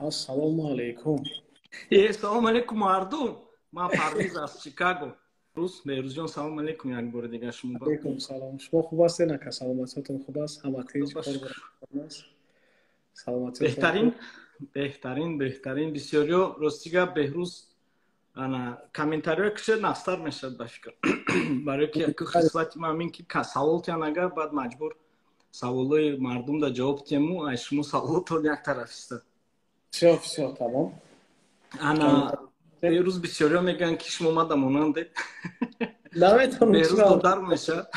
Assalomu alaykum. Салом алейкум мардум. Ман Парвиз аз Чикаго. Берузҷон салом алейкум як бори дига шумо. Алейкум салом. Шумо хуб ҳастед? Ака саломатиятон хуб аст? Ҳама тинч кор баромад? Саломатиятон беҳтарин бисёриё ростига беҳрӯз ана комментариё кише нафстар мешавад ба фикр. Барои ки хислати ман ин ки савол тиан агар баъд маҷбур саволои мардум да ҷавоб тиему ай шумо саволотон як тарафиста. Всё, тамом. Ана беҳрӯз бисёриё мегӯянд ки шумо мада монанде. Наметавонам беҳрӯз додар мешавад.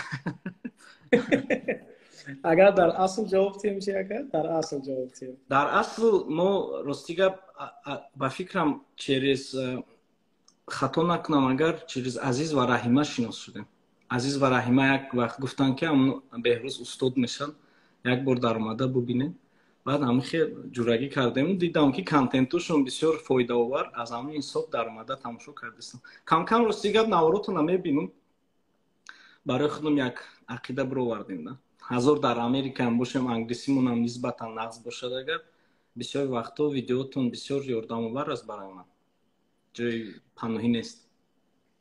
Агар дар асл ҷавоб тием чи ака? Дар асл ҷавоб тием. Дар асл мо ростига ба фикрам через хато накунам агар через Азиз ва Раҳима шинос шудем. Азиз ва Раҳима як вақт гуфтанд ки беҳрӯз устод мешавад, як бор дар омада бубинем. Баъд ҳамихе ҷурагӣ кардем, дидам ки контентушон бисёр фоидаовар, аз ҳамин ҳисоб дар омада тамошо кардистам. Кам ростига наворотона мебинам. Барои худам як ақида бировардем. Ҳазор дар Америкаам бошем, англисимонам нисбатан нағз бошад агар, бисёр вақтҳо видеотон бисёр ёрдамовар аст барои ман. Ҷои паноҳӣ нест.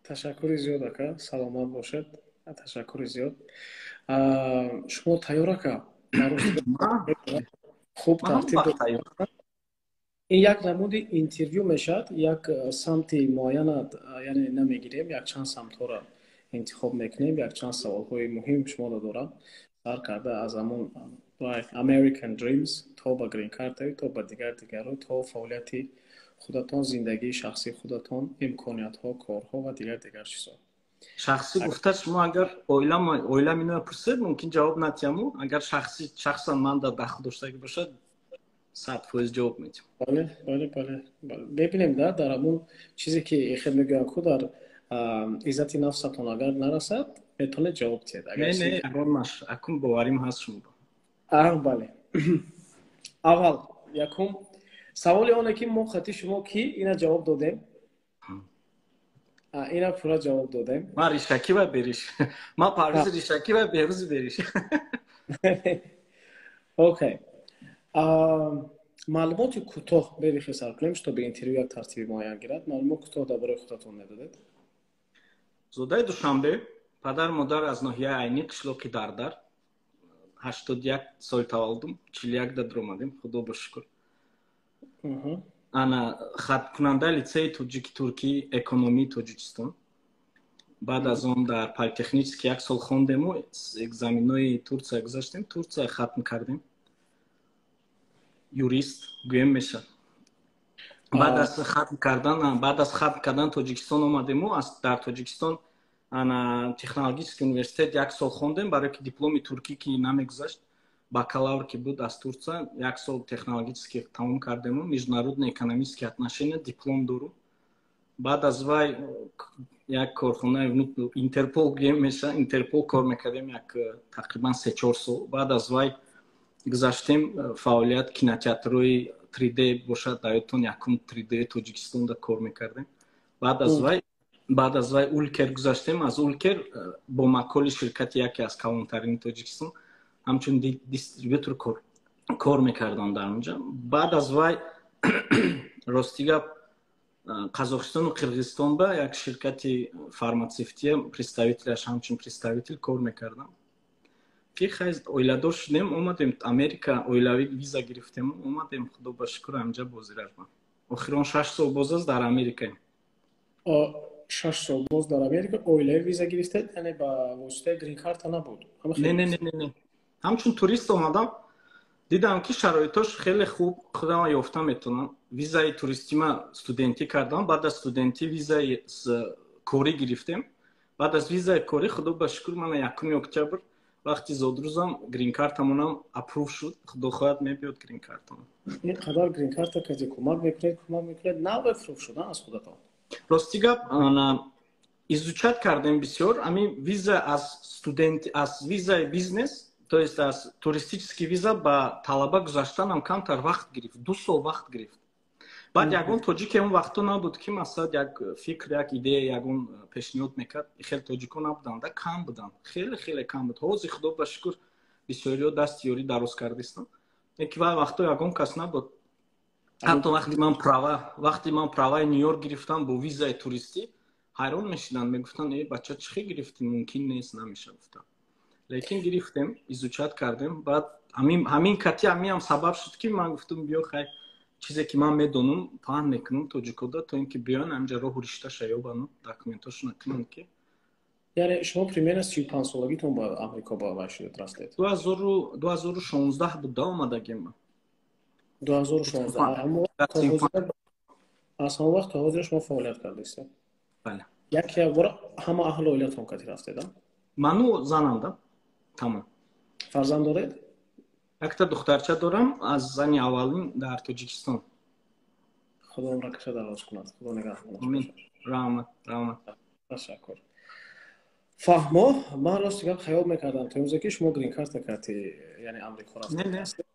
Ташаккури зиёд ака, саломат бошед. Ташаккури зиёд. Шумо тайёр ака? Хуб тартиб дод. ин як намуди интервю мешавад, як самти муайяна, яъне намегирем, якчанд самтҳоро интихоб мекунем, якчанд саволҳои муҳим шуморо дорам. Сар карда аз ҳамон American Dreams то ба Green Card то ба дигарро то фаъолияти худатон, зиндагии шахсии худатон, имкониятҳо, корҳо ва дигар чизҳо. Шахсӣ гуфта шумо агар оила мино пурсед мумкин ҷавоб натиҳаму, агар шахсан ман дар дахл доштагӣ бошад 100% ҷавоб медиҳам. Бале. Бебинем дар ҳамон чизе ки ихел мегӯянд ку дар иззати нафсатон агар нарасад, метавонед ҷавоб диҳед. Не, ягон маш, акун боварим ҳаст шумо. Бале. Аввал якум саволи оне ки мо хати шумо ки ина ҷавоб додем. Ина пура ҷавоб додем. Ман Ришакӣ ва Бериш. Ман Парвиз Ришакӣ ва Беҳрӯзи Бериш. Окей. маълумоти кӯтоҳ берихе сар кунем, што ба интервю як тартиби муайян гирад. Маълумот кӯтоҳ дар бораи худатон медодед? Зодаи Душанбе, падар модар аз ноҳияи Айни, қишлоқи Дардар. 81 соли таваллудум, 41 да дуромадем, худо ба шукр. Ана хаткунандаи лицеи Туркии экономии Тоҷикистон. Баъд аз он дар политехнически як сол хондему, экзаменои Турсия гузаштем, Турсия хатм кардем. Юрист гӯем мешавад. Баъд аз хатм кардан Тоҷикистон омадему, дар Тоҷикистон ана технологический университет як сол хондем, барои ки дипломи туркӣ ки намегузашт, бакалавр ки буд аз Турция, як сол технологически тамом кардему, международные экономические отношения диплом дору. Баъд аз вай як корхонаи Интерпол гӯем мешавад, Интерпол кор мекардем як тақрибан 3-4 сол. Баъд аз вай гузаштем фаъолият кинотеатрҳои 3D бошад, даётон якум 3D Тоҷикистонда кор мекардем. Баъд аз вай Улкер гузаштем, аз Улкер бо маколи ширкати яке аз калонтарини Тоҷикистон ҳамчун дистрибютор кор мекардам дар онҷа. Баъд аз вай ростига Қазоқистону Қирғизистон ба як ширкати фармацевтия представителяш ҳамчун представител кор мекардам. Фихайз оиладор шудем, омадем Америка, оилавӣ виза гирифтем, омадем худо ба шукр амҷа бозираҷман. Охирон 6 сол боз аст дар Америкаем. 6 сол боз дар Америка оилаи виза гирифтед, яъне ба воситаи Green Card набуд? Не. ҳамчун турист омадам, дидам ки шароитош хеле хуб, худам ёфта метавонам. Визаи туристима студентӣ кардам, баъд аз студентӣ визаи корӣ гирифтем. Баъд аз визаи корӣ худо ба шукр ман 1 октябр вақти зодрӯзам Green Card-амонам апрув шуд. Худо хоҳад мебиёд Green Card-амон. ин қадар Green Card кази кӯмак мекунед, нав апрув шуда аз худатон? Рости гап, изучат кардем бисёр. Ами виза аз студент, аз визаи бизнес, то есть аз туристический виза ба талаба гузаштанам камтар вақт гирифт, 2 сол вақт гирифт. Баъд ягон тоҷике он вақто набуд ки масалан як фикр, як идея, ягон пешниҳод мекард. Хеле тоҷико набуданд, кам буданд, хеле кам буд. ҳозир худо ба шукр бисёриҳо дасти ёрӣ дароз кардистанд. Ки вай вақто ягон кас набуд. ҳатто вақти ман праваи Нью-Йорк гирифтам бо визаи туристӣ, ҳайрон мешидан, мегуфтан бача чӣ гирифтӣ, мумкин нест, намеша. Гуфтам лекин гирифтем, изучат кардем. Баъд ҳамин кати ҳам сабаб шуд ки ман гуфтам биё хай чизе ки ман медонам паҳн мекунам тоҷикода, то ин ки биён ҳамҷа роҳу ришташа ёбану документашона кунанд ки. яъне шумо примерно 35 солагитон ба Амрико ба вай шудед растед? 2016 буд да омадагем ман. 2016. Аммо аз ҳамон вақт то ҳозир шумо фаъолият кардед? Бале. Як бора ҳама аҳли оилатон кати рафтед? Ману занам да. Тамом. Фарзанд доред? Якта духтарча дорам аз зани аввалин дар Тоҷикистон. Худо умракаша дароз кунад. Худо нигаҳ кунад. Амин. Раҳмат. Ташаккур. Фаҳмо, ман рости гап хаёл мекардам то имрӯзе ки шумо грин карта кати, яъне Амрико рафтед.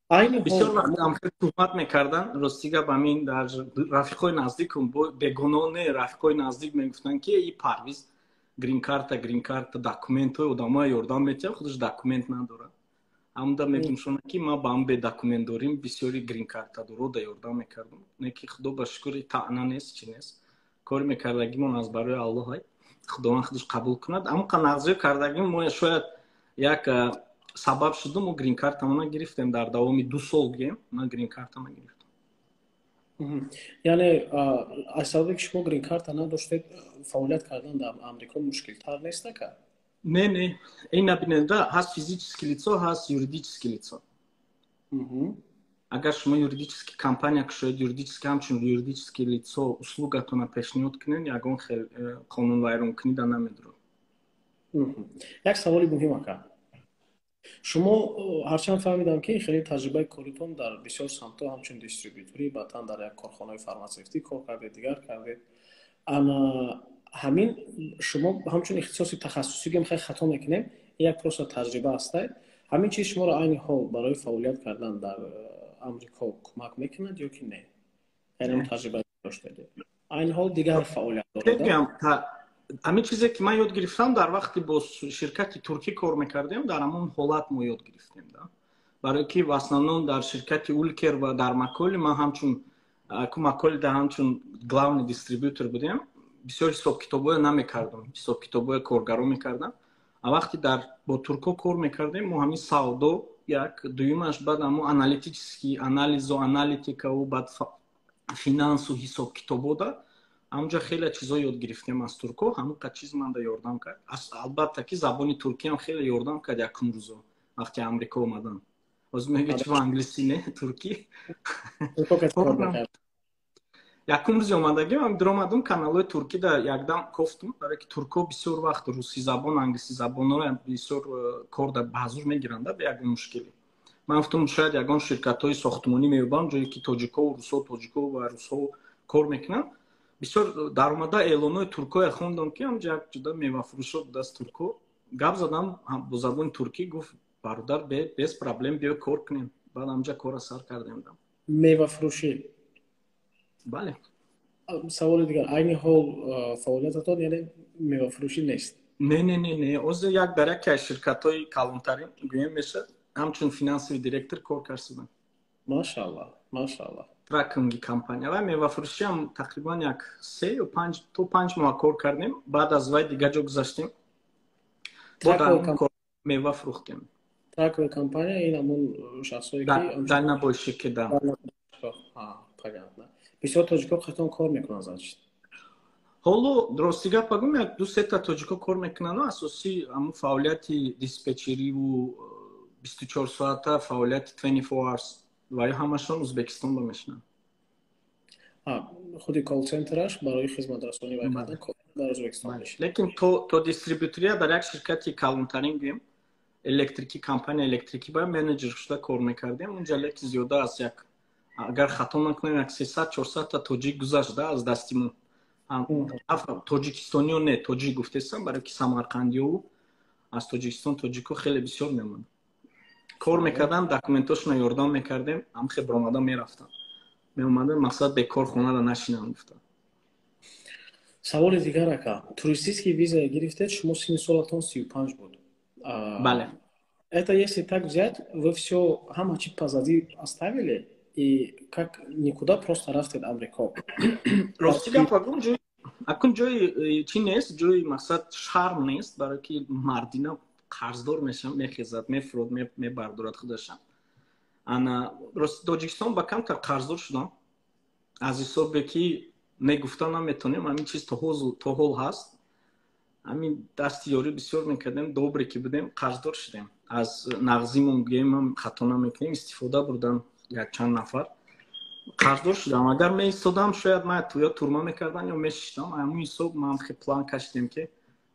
Айни бисёр вақт амхир tuhmat мекардан, рости гап амин дар рафиқои наздикум бегононе рафиқои наздик мегуфтанд ки и Парвиз грин карта документҳои одамои ёрдам метиҳад, худаш документ надорад. Амда мегум шуна ки ма ба ам бе документ дорим, бисёри грин карта доро да ёрдам мекардам. Не ки худо ба шукри таъна нест, чи нест. Кори мекардагимон аз барои Аллоҳ, худованд худаш қабул кунад. Аммо қанағзиё кардагим мо шояд як сабаб шуда мо грин картамона гирифтем. Дар давоми 2 сол гем ман грин картама гирифтам. Яъне аз сабаби ки шумо грин карта надоштед, фаъолият кардан дар Амрико мушкилтар нест ка? Не. Ин набинеда ҳаст физически лицо, ҳаст юридически лицо. Агар шумо юридически компания ки шояд юридически ҳамчун юридически лицо услугатона пешниҳод кунед, ягон хел қонунвайронкунӣ да намедурад. Як саволи муҳим ака. шумо ҳарчанд фаҳмидам ки хеле таҷрибаи коритон дар бисёр самтҳо ҳамчун дистрибюторӣ батан дар як корхонаи фарматсевтӣ кор кардед, дигар кардед. Ана ҳамин шумо ҳамчун ихтисоси тахассусиге мехоҳед хато мекунем, як просто таҷриба астад. ҳамин чиз шуморо айни ҳол барои фаъолият кардан дар Амрико кӯмак мекунад ё ки не? Яъне таҷриба доштед. Айни ҳол дигар фаъолият доред. ҳамин чизе ки ман ёд гирифтам дар вақти бо ширкати туркӣ кор мекардем, дар ҳамон ҳолат мо ёд гирифтем да. Барои ки в основном дар ширкати Улкер ва дар Маколи ман ҳамчун Маколи да ҳамчун главный дистрибьютор будем. Бисёр ҳисобкитобое намекардам, ҳисобкитобое коргаро мекардам. А вақти дар бо турко кор мекардем, мо ҳамин савдо як дуюмаш, баъд ҳамо аналитически анализу аналитикаву баъд финансу ҳисобкитобо да ҳамҷа хеле чизо ёд гирифтем аз турко. ҳамон ка чиз манда ёрдам кард. Албатта ки забони туркӣ ҳам хеле ёрдам кард якум рӯзо вақти Амрико омадам. Ҳозир мега чи англисӣ не туркӣ. Якум рӯзи омадагим ҳам диромадам каналои туркӣ да якдам кофтум, барои ки турко бисёр вақт русӣ забон, англисӣ забонро бисёр кор да баҳзур мегиранд бе ягон мушкиле. Ман гуфтам шояд ягон ширкатҳои сохтмонӣ меёбам, ҷое ки тоҷико ва русҳо кор мекунанд. бисёр даромада эълонои туркое хондам ки ҳамҷа як ҷуда мевафурӯшо буд аз турко. Гап задам бо забони туркӣ, гуфт бародар без проблем биё кор кунем. Баъд ҳамҷа кора сар кардем. Мевафурӯшӣ? Бале. Саволи дигар, айни ҳол фаъолиятатон яъне мевафурӯшӣ нест? Не. Ҳозир як дар яке аз ширкатҳои калонтарин гӯем мешавад, ҳамчун финансови директор кор кардам. Машаалло. Тракинги компания ва мевафурӯшӣ ҳам тақрибан як 3 ё 5 моҳ кор кардем. Баъд аз вай дигар ҷо гузаштем. Мева фурӯхтем. Траковая компания ин ҳамон шахсое ки дальнобойщики да. Понятно. Бисёр тоҷико қатон кор мекунанд значит. ҳоло рости гап бигӯям, як 2-3 тоҷико кор мекунанд. Асосӣ ҳамон фаъолияти диспетчериву 24 соата фаъолияти 24 hours ва ҳамашон Узбекистон ба мешинанд. худи колл-центраш барои хизматрасонӣ ва кардан дар Ӯзбекистон мешинад. Лекин то дистрибьютория дар як ширкати калонтарин гӯем, электрики компания электрики ба менеҷер шуда кор мекардем. Унҷа леки зиёда аз як, агар хато накунем, як 300-400 та тоҷик гузашт аз дастимон. Тоҷикистониё не, тоҷик гуфтестам, барои ки самарқандиёву аз Тоҷикистон тоҷико хеле бисёр меомад. Кор мекардам, документошона ёрдам мекардем, ҳамхе баромада мерафтам. Меомадам, мақсад бекор хонада нашинам гуфтам. Саволи дигар ака, туристический виза гирифтед, шумо синни солатон 35 буд. Бале. Это если так взять, вы все, ҳама чиз позади оставили? и как никуда просто рафтед Амрико. Ростига пагум ҷои акун ҷои чӣ нест, ҷои мақсад шарм нест, барои ки мардина қарздор мешавад, мехезад, мефурод, мебардорад худаша. Ана Тоҷикистон ба камтар қарздор шудам. Аз ҳисобе ки мегуфта наметонем, ҳамин чиз то ҳол ҳаст. Ҳамин дастиёрӣ бисёр мекардем, добре ки будем, қарздор шудем. Аз нағзимон гӯем хато намекунем, истифода бурдан якчанд нафар. Қарздор шудам. Агар меистодам, шояд ман ё турма мекардан ё мешиштам. Ҳамин ҳисоб ман хеле план кашидем ки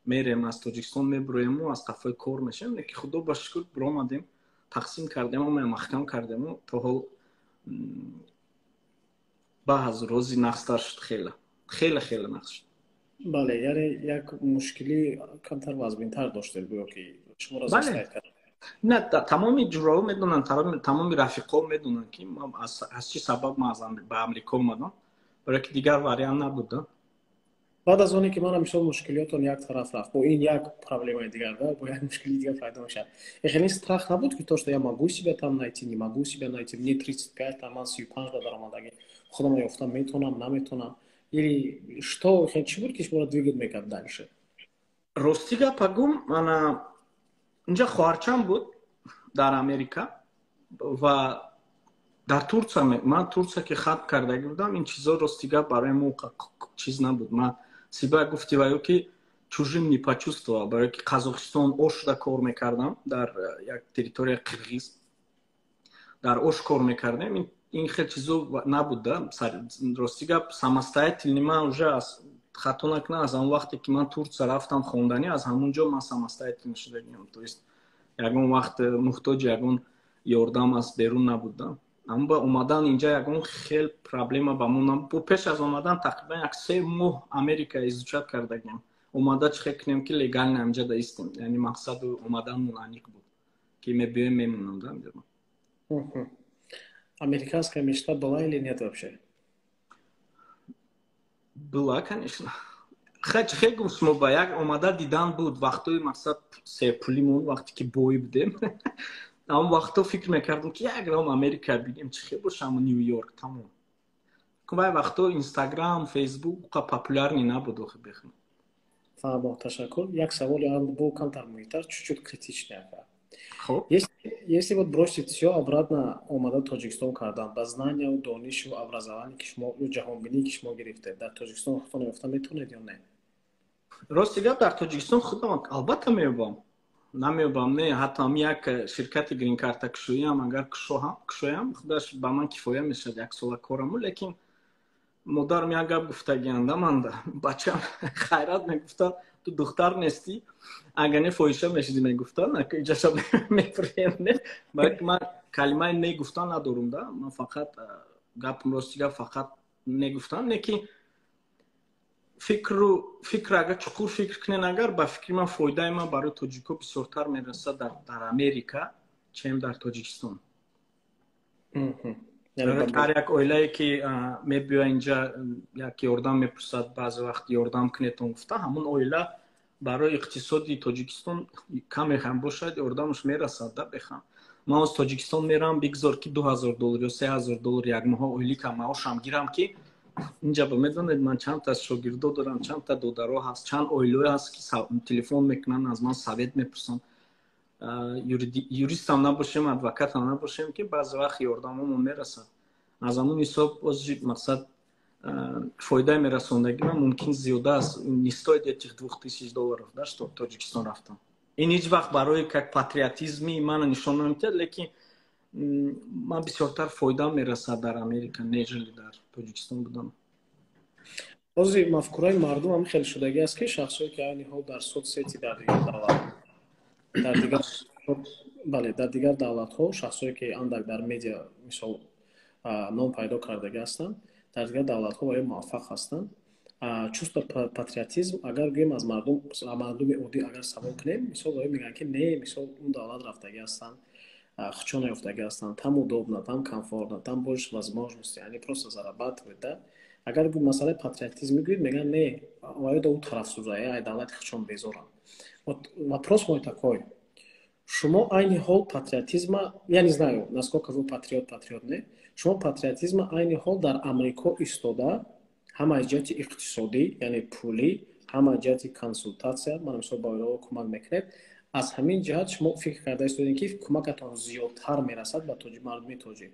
мерем аз Тоҷикистон мебуроему, аз қафои кор мешавем. Леки худо ба шукр биромадем, тақсим кардем, маҳкам кардему. То ҳол баъз рози нақстар шуд, хеле нақс шуд. бале, яъне як мушкили камтар вазбинтар доштед, гӯё ки шуморо застайд кард. Не, тамоми ҷуроҳо медонанд, тамоми рафиқо медонанд ки аз чӣ сабаб ман ба Амрико омадам, барои ки дигар вариант набуда. баъд аз оне ки манам мисол мушкилиётон як тараф рафт, бо ин як проблемаи дигар, бо як мушкили дигар пайдо мешавад. Хеле страх набуд ки то, что я могу себя там найти, не могу себя найти, мне 35, там ман 35 да даромадаги, худам ёфтам, метонам, наметонам, или что, чӣ буд ки шуморо двигат мекард дальше? Ростига пагум, ана инҷа хоҳарчам буд дар Америка ва дар Турция. Ман Турция ки хатм кардаги будам, ин чизо ростига барои мо чиз набуд. Ман сиба гуфтиваю ки чужим не почувствовал, барои ки Қазоқистон ошда кор мекардам, дар як территория Қирғиз дар ош кор мекардем. Ин хел чизо набуда. Ростига самостоятельный ман уже аз хато накунам, аз он вақте ки ман Турция рафтам хонданӣ, аз ҳамун ҷо ман самостоятельный шудагиам. То есть ягон вақт муҳтоҷи ягон ёрдам аз берун набудам. Аммо ба омадан инҷа ягон хел проблема ба мо набуд. Пеш аз омадан тақрибан як 3 моҳ Америка изучат кардагиам. Омада чӣ хел кунем ки легально инҷа да истем. Яъни мақсаду омаданмон аниқ буд ки мебиёем мемонам да инҷа. Американская мечта была или нет вообще? Была, конечно. Хеле гуфтмо ба як омада дидан буд вақтои мақсад серпулимон, вақте ки бой будем. Ам вақто фикр мекардам ки як ром Америка бинем, чӣ хел бошам, Нью-Йорк тамом. Вай вақто Инстаграм, Фейсбук қа популярни набуд охи бехм. Фаҳмо, ташаккур. Як саволи бо камтар муҳимтар, чуть-чуть критичный ака. Хоб. Если вот бросить все обратно, омада Тоҷикистон кардан, ба знанияу донишу образованӣ ки шумо ҷаҳонбинӣ ки шумо гирифтед, дар Тоҷикистон худтон ёфта метавонед ё не? Рости гап, дар Тоҷикистон худам албатта меёбам. Намеёбам, не, ҳатто як ширкати грин-карта кушоям, агар кушоям, худаш ба ман кифоя мешад як сола кораму, лекин модарам як гап гуфтагианда, ман бачам хайрат мегуфта, ту духтар нестӣ, агар не фоҳиша мешидӣ мегуфтан, иҷаша мепурем, не? Балки ман калимаи не гуфтан надорум да, ман фақат гапм рости гап фақат не гуфтан, лекин фикр агар чуқур фикр кунен, агар ба фикри ман фоидаи ман барои тоҷико бисёртар мерасад дар Америка, чем дар Тоҷикистон. Дар як оилае ки мебиёя инҷа як ёрдам мепурсад, баъзе вақт ёрдам кунетон гуфта, ҳамун оила барои иқтисоди Тоҷикистон каме ҳам бошад ёрдамаш мерасад да бехам. Ман оз Тоҷикистон мерам, бигзор ки $2000 ё $3000 як моҳа оилика маошам гирам ки инҷа ба медонед ман чандта шогирдо дорам, чандта додаро ҳаст, чанд оилое ҳаст ки телефон мекунанд, аз ман совет мепурсанд. Юристам набошем, адвокатам набошем ки баъзе вақт ёрдамомон мерасад. Аз ҳамун ҳисоб ози мақсад фоидаи мерасондагӣ ман мумкин зиёда аст. Не стоит этих $2000 да, что в Тоҷикистон рафтам. Ин ҳеҷ вақт барои как патриотизми мана нишон намедиҳад, лекин ман бисёртар фоида мерасад дар Америка, нежели дар Тоҷикистон будам. Ози мафкураи мардум ҳам хеле шудагӣ аст ки шахсое ки айни ҳол дар соцсети дар дигар давлат, дар дигар давлатҳо шахсое ки андак дар медиа мисол ном пайдо кардагӣ ҳастанд, дар дигар давлатҳо ва ё муваффақ ҳастанд. Чувство патриотизм агар гӯем аз мардуми оддӣ агар савол кунем, мисол мегӯянд ки не, мисол он давлат рафтагӣ ҳастанд, хучона ёфтагӣ ҳастанд, там удобно, там комфортно, там больше возможности, они просто зарабатывают, да? Агар масъалаи патриотизм мегӯед, мегӯянд не, оё до у тарафсуза, ай давлати хучон безорам. Вот вопрос мой такой: шумо айни ҳол патриотизма, я не знаю, насколько вы патриот не, шумо патриотизма айни ҳол дар Амрико истода, ҳама аз ҷиҳати иқтисодӣ, яъне пулӣ, ҳама аз ҷиҳати консултатсия, ман мисол ба оилаҳо кӯмак мекунед, аз ҳамин ҷиҳат шумо фикр карда истодед ки кӯмакатон зиёдтар мерасад ба мардуми тоҷик?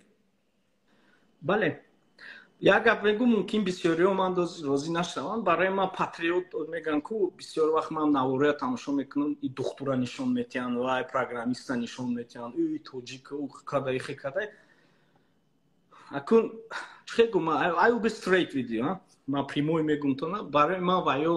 бале, як гап мегӯм, мумкин бисёриҳо ман розӣ нашаванд. Барои ман патриот мегӯям ку бисёр вақт ман навория тамошо мекунам, и духтура нишон метиҳанд, вай программиста нишон метиҳанд, ӯ тоҷик кадай хикадай. Акун чӣ гум, I will be straight with you, ман прямой мегӯм то на, барои ман ваё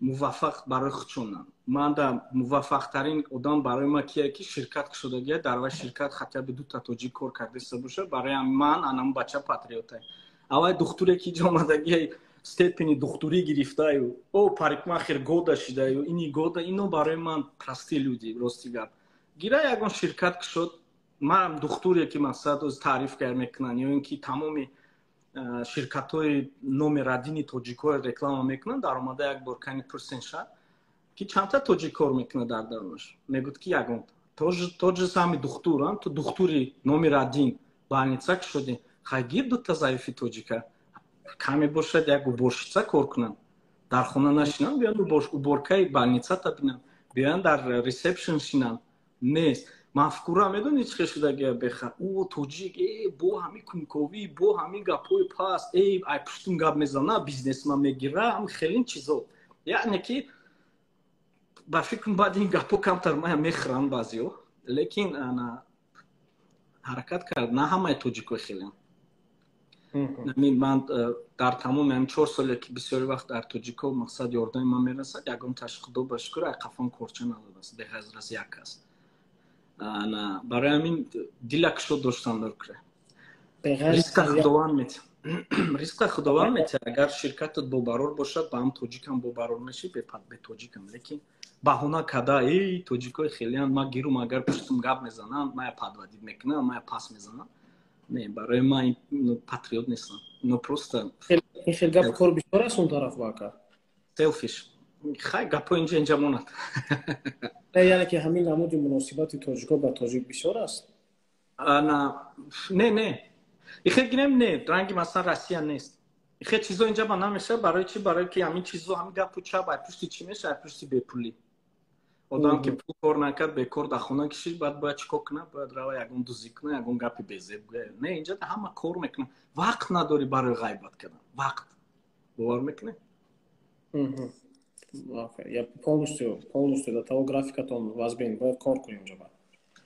муваффақ барои худшонам. Ман да муваффақтарин одам барои ман кие ки ширкат кушодагия дар вай ширкат хатя би дута тоҷик кор кардиста боша, барои ман анам бача патриотай. Авай духтуре ки ҷо омадагия степени духтурӣ гирифтаю, о парикмахер года шидаю, ини года, ино барои ман прости люди, рости гап. Гира ягон ширкат кушод, ман духтуре ки мақсад оз таъриф кар мекунанд, ё ин ки тамоми ширкатҳои номер аддини тоҷикҳо реклама мекунанд, дар омада як бор кани пурсен шад ки чандта тоҷик кор мекунад дар дарунаш. Мегӯд ки ягон тоҷи сами духтур, ту духтури номер аддин больница кушодӣ, хай гир дута заифи тоҷика каме бошад, як уборщица кор кунанд, дар хона нашинанд, биён уборкаи больницата бинанд, биён дар ресепшн шинанд. Нест мафкура медонӣ чӣ шудагия беха, о тоҷик, бо ҳами кунковӣ, бо ҳами гапҳои паст, ай пуштум гап мезана, бизнесман мегира, ҳам хелин чизо. яъне ки ба фикрам баъди ин гапҳо камтар мехӯранд баъзиҳо, лекин ҳаракат кард, на ҳамаи тоҷикҳо хелиан. Ман дар тамоми ҳамин 4 соле ки бисёри вақт дар тоҷикҳо мақсад ёрдами ман мерасад, ягонташ худо ба шукр ай қафон корча надодааст, беғайр аз як кас. Барои ҳамин дила кушод доштан доркура. Ризқа худованд метиҳад. Агар ширкатат бобарор бошад, ба ҳам тоҷикам бобарор мешӣ, бе тоҷикам. Лекин баҳона када, тоҷикҳои хелиан, ма гирум, агар пуштум гап мезанам, мая падвадид мекунам, мая пас мезанам. Не, барои ман патриот нестам. Но просто ин хел гап кор бисёр аст он тараф вака. Selfish. Хай гапҳо инҷа монад. Яъне ки ҳамин намуди муносибати тоҷикҳо ба тоҷик бисёр аст? Не. Ихе гирем не, ранги масалан Россия нест. Ихе чизо инҷа ба намешавад, барои чи? Барои ки ҳамин чизо, ҳамин гапу чап, ай пушти чӣ мешавад? Ай пушти бепулӣ. Одам ки пул кор накард, бекор дар хона кишид, баъд бояд чӣ кор кунад? Бояд рава ягон дузӣ кунад, ягон гапи безеб гӯяд. Не, инҷа ҳама кор мекунад. Вақт надорӣ барои ғайбат кардан. Вақт. Бовар мекунед? Я полностью до того графикатон вазбин, бояд кор кунем ҷаба.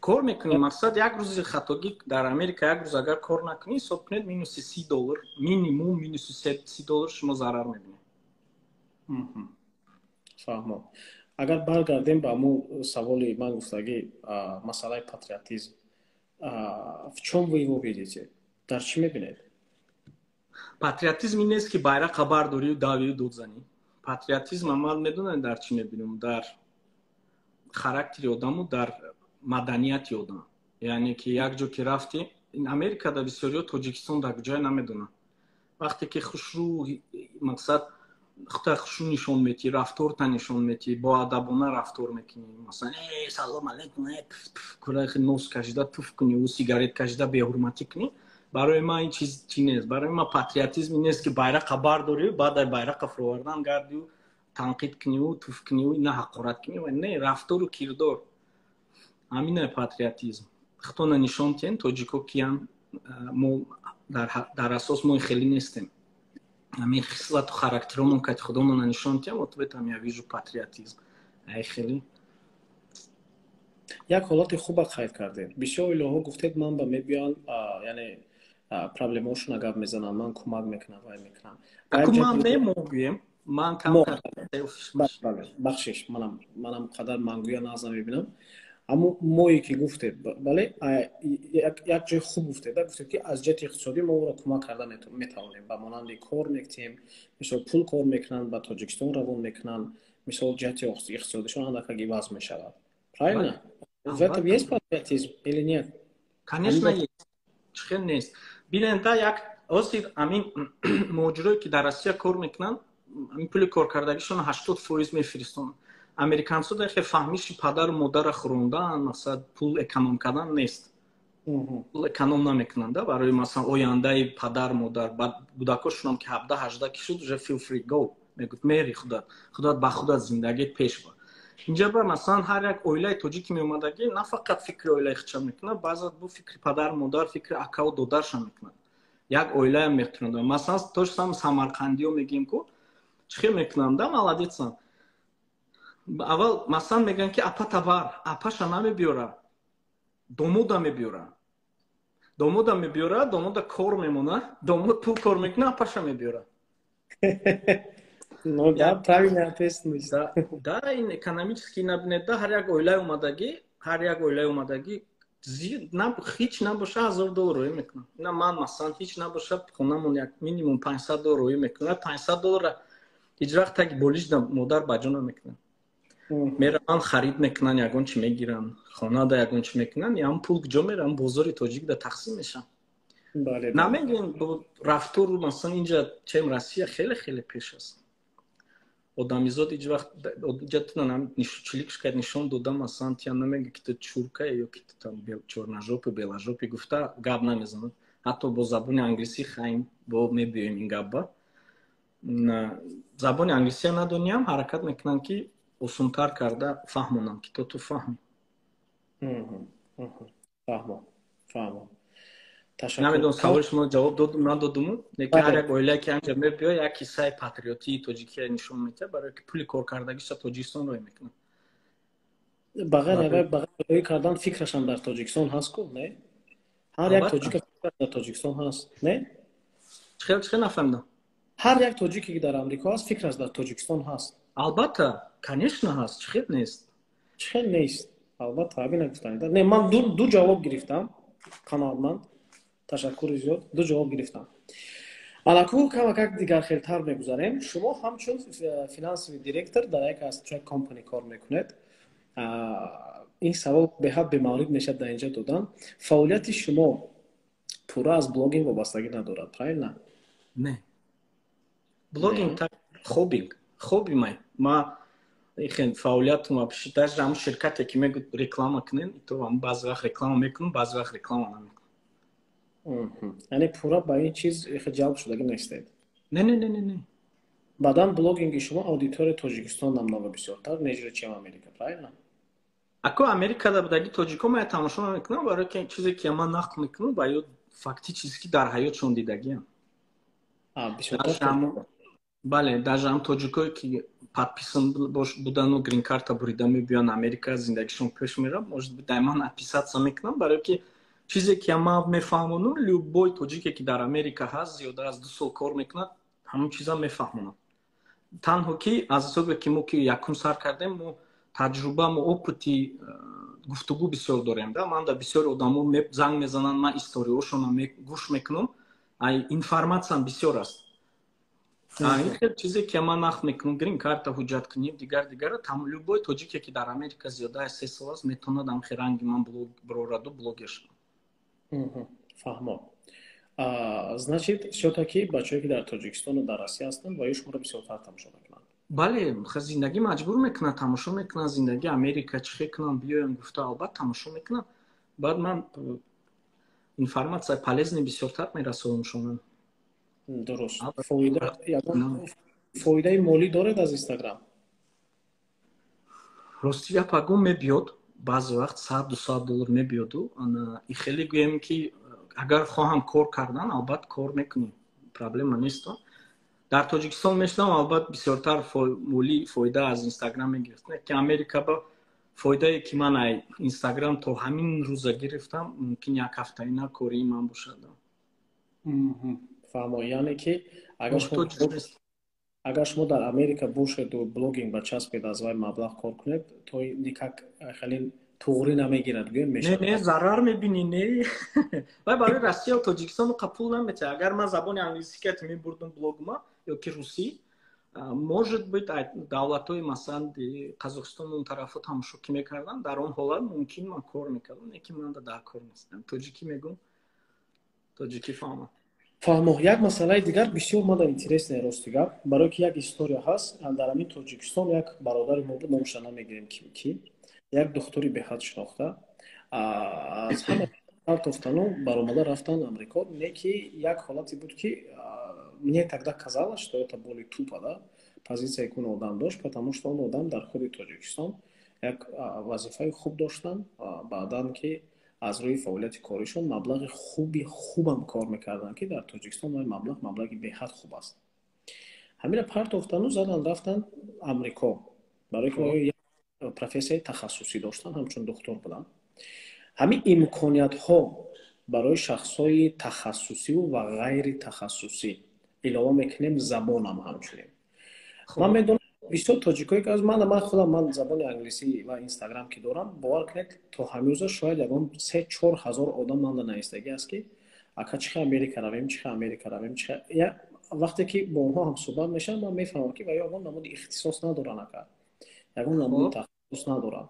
Кор мекунем, мақсад як рӯзи хатогӣ дар Америка як рӯз агар кор накунӣ, ҳисоб кунед минуси $30, минимум минуси $30 шумо зарар мебинед. фаҳмам. Агар баргардем ба ҳамун саволи ман гуфтагӣ, масъалаи патриотизм, в чём вы его видите? Дар чӣ мебинед? Патриотизм ин нест ки байрақа бардорию давию дуд занӣ. Патриотизм ман медонам дар чӣ мебинам, дар характери одаму дар маданияти одам. Яъне ки як ҷо ки рафтӣ, Америкада бисёриҳо Тоҷикистон дар куҷое намедонанд. вақте ки хушрӯ мақсад хута хушрӯ нишон метӣ, рафторта нишон метӣ, боадабона рафтор мекунӣ, масалан салом алейкум, кӯрахи нос кашида туф кунӣ, ӯ сигарет кашида беҳурматӣ кунӣ. Барои ман ин чиз чӣ нест. Барои ман патриотизм ин нест ки байрақа бардорӣ, баъд ай байрақа фуровардан гардию танқид кунию, туф кунию, ина ҳақорат кунӣ. Не, рафтору кирдор. ҳаминай патриотизм. худтона нишон тиҳен тоҷико киян, мо дар асос мо хеле нестем. ҳамин хислату характеромон ки худомона нишон тиҳем, ответам я вижу патриотизм. ай хеле як ҳолати хуба қайд кардед. Бисёр оилаҳо гуфтед ман ба мебиёнд, яъне проблемаҳошон гап мезанам, ман кӯмак мекунам, вай мекунам. ман мемогӯем, ман бахшиш, манам қадар мангӯя наза мебинам. аммо мое ки гуфтед, бале, як ҷои хуб гуфтед, гуфтед ки аз ҷиҳати иқтисодӣ мо ӯро кӯмак карда метавонем, ба монанди кор мекунем, мисол пул кор мекунанд, ба Тоҷикистон равон мекунанд, мисол ҷиҳати иқтисодишон андака иваз мешавад. Правильно? В этом есть патриотизм или нет? Конечно есть. Чхел нест. Бинен да як осир амин муҳоҷирои ки дар Россия кор мекунанд, амин пули кор кардагишон 80% мефиристонанд. американцо хе фаҳмиши падару модара хӯрондан, масалан пул эконом кардан нест. Пул эконом намекунанд барои масалан ояндаи падар модар. Баъд кӯдакошонам ки 17-18 ки шуд уже feel free go мегӯфт мери худат ба худат зиндагият пеш бар. инҷа ба масалан ҳар як оилаи тоҷикӣ меомадагӣ на фақат фикри оилаи худшон мекунад, баъзан бу фикри падар модар, фикри акаву додаршон мекунад. Як оилаам мехтиранд. Масалан тоштам самарқандиё мегим ку чӣ мекунанд да маладецам. Аввал масалан мегӯянд ки апа тавар, апаша намебиёра, домода мебиёра. Домода мебиёра, домода кор мемона, домод пул кор мекуна, апаша мебиёра. Ну да, правильно ответственно. Да, ин экономически набинед, да, ҳар як оилаи омадагӣ ҳеч набоша $1000 роӣ мекунам. Ина ман масалан ҳеч набоша хонамон як минимум $500 роӣ мекунам. $500 ҳеҷ вақт таки болиш да модар баҷо намекунам. мераванд харид мекунанд, ягон чӣ мегиранд, хонада ягон чӣ мекунанд, ям пул куҷо мераванд, бозори тоҷик да тақсим мешаванд. намегӯем рафтор масалан инҷа чем Россия хеле хеле пеш аст. Одамизод ҳеҷ вақт ҷатна чиликшка нишон дода масалан тя намега ки ту чурка ё ки ту там чорнажопи белажопи гуфта гап намезанад. ҳатто бо забони англисӣ хаим бо мебиёем ин гапба. забони англисия надониям ҳаракат мекунам ки осонтар карда фаҳмонам ки то ту фаҳмӣ. фаҳмо. намедонам саволи шумо ҷавоб надодуму, лекин ҳар як оилае ки анҷа мебиё як ҳиссаи патриотии тоҷикия нишон медиҳад, барое ки пули коркардагиша тоҷикистон роҳ мекунад. бағайр роҳӣ кардан фикрашам дар тоҷикистон ҳаст ку, не? ҳар як тоҷик дар тоҷикистон ҳаст, не? чӣ нафаҳмидам? ҳар як тоҷике ки дар амрико ҳаст фикраш дар тоҷикистон ҳаст. албатта, конечно ҳаст, чӣ хел нест? Чӣ хел нест? албатта ҳабина гуфтанд. Не, ман ду ҷавоб гирифтам. қаноатманд. ташаккури зиёд. ду ҷавоб гирифтам. алаку камакак дигархелтар мегузарем. шумо ҳамчун финансовый директор дар як аз трек компани кор мекунед. ин савол беҳад бемаврид мешавад дар инҷа додан. фаъолияти шумо пурра аз блогинг вобастагӣ надорад, правильно? Не. блогинг так хоби май. Ма ихен фаъолиятум вообще даже ҳам ширкате ки мегӯяд реклама кунен, то ҳам баъзе вақт реклама мекунам, баъзе вақт реклама намекунам. яъне пурра ба ин чиз ҷалб шудагӣ нестед? Не. баъдан блогинги шумо аудиторияи тоҷикистон намнога бисёртар меҷра чем Америка, правильно? ако Америкада будагӣ тоҷико мая тамошо намекунам, барои ки чизе ки ман нақл мекунам ба ёд факти чизе ки дар ҳаётшон дидагиам. бале даже ҳам тоҷикое ки подписан будану грин карта бурида мебиён Америка, зиндагишон пеш мера, может быть дар ман подписатсия мекунам, барои ки чизе ки ман мефаҳмонам, любой тоҷике ки дар Америка ҳаст, зиёда аз 2 сол кор мекунад, ҳамон чиза мефаҳмонам. танҳо ки аз ҳисоби ки мо ки якум сар кардем, мо таҷруба, мо опити гуфтугӯ бисёр дорем. Ман да бисёри одамо занг мезананд, ман историёшонро гӯш мекунам, информатсияам бисёр аст. ин хел чизе ки ман нақл мекунам, грин карта, ҳуҷҷаткунӣ, дигар любой тоҷике ки дар Америка зиёда аз 3 сол аст метавонад ҳамхи ранги ман бирораду блогер шавад. фаҳмо. значит шотаки бачаҳое ки дар тоҷикистону дар Россия ҳастанд ва ё шуморо бисёртар тамошо мекунанд. бале зиндагӣ маҷбур мекунад, тамошо мекунад, зиндагии Америка чӣ хел кунанд, биёям гуфта албатта тамошо мекунад. баъд ман информатсияи полезни бисёртар мерасонам. дуруст. фоидаи молӣ доред аз Инстаграм? рости гапагӯ мебиёд, баъзе вақт $100-200 мебиёду. хеле гӯем ки агар хоҳам кор кардан, албатта кор мекунем, проблема нест. дар тоҷикистон мешунам, албатта бисёртар молӣ фоида аз Инстаграм мегирифт. ки Америка ба фоидае ки ман ай Инстаграм то ҳамин рӯза гирифтам, мумкин як ҳафтаи на кории ман бошад. фаҳмо, яъне ки агар шумо дар Америка бошеду блогинг ба часпед, аз вай маблағ кор кунед, то никак хеле туғри намегирад, гӯем мешавад. Не, зарар мебинӣ, не. вай барои Россия ва Тоҷикистон пул наметавад. агар ман забони англисӣ ки мебурдам блогма ё ки русӣ, может быть давлатҳои масалан Қазоқистон он тарафо тамошо ки мекардан, дар он ҳолат мумкин ман кор мекардам, не ки ман дар кор нестам. тоҷикӣ мегӯм, тоҷикӣ фаҳмам. фаҳмо як масъалаи дигар бисёр мада интересне рости гап, барои ки як история ҳаст. Дар ҳамин Тоҷикистон як бародари мо буд, номуша намегирем ки як духтури беҳад шинохта аз ҳама артофтану баромада рафтан Амрико, не ки як ҳолате буд ки мне тогда казалось, что это более тупо, да, позиция кун одам дошт, потому что он одам дар худи Тоҷикистон як вазифаи хуб доштан, баъдан ки аз рӯи фаъолияти коришон маблағи хубам кор мекардан ки дар Тоҷикистон маблағи беҳад хуб аст. Ҳамина партофтану задан рафтан Амрико, барои ки як профессияи тахассусӣ доштан, ҳамчун духтур буданд. ҳамин имкониятҳо барои шахсҳои тахассусиву ва ғайри тахассусӣ, илова мекунем забонам ҳамчунин. ман медонам бисёр тоҷикое ки аз ман забони англисӣ ва инстаграм ки дорам, бовар кунед то ҳанӯза шояд ягон 3-4 ҳазор одам манда наистагӣ аст ки ака чихе Америка равем, вақте ки бо онҳо ҳамсӯҳбат мешавам, ман мефаҳмам ки ягон намуди ихтисос надоранд, ака ягон намуди тахассус надоранд.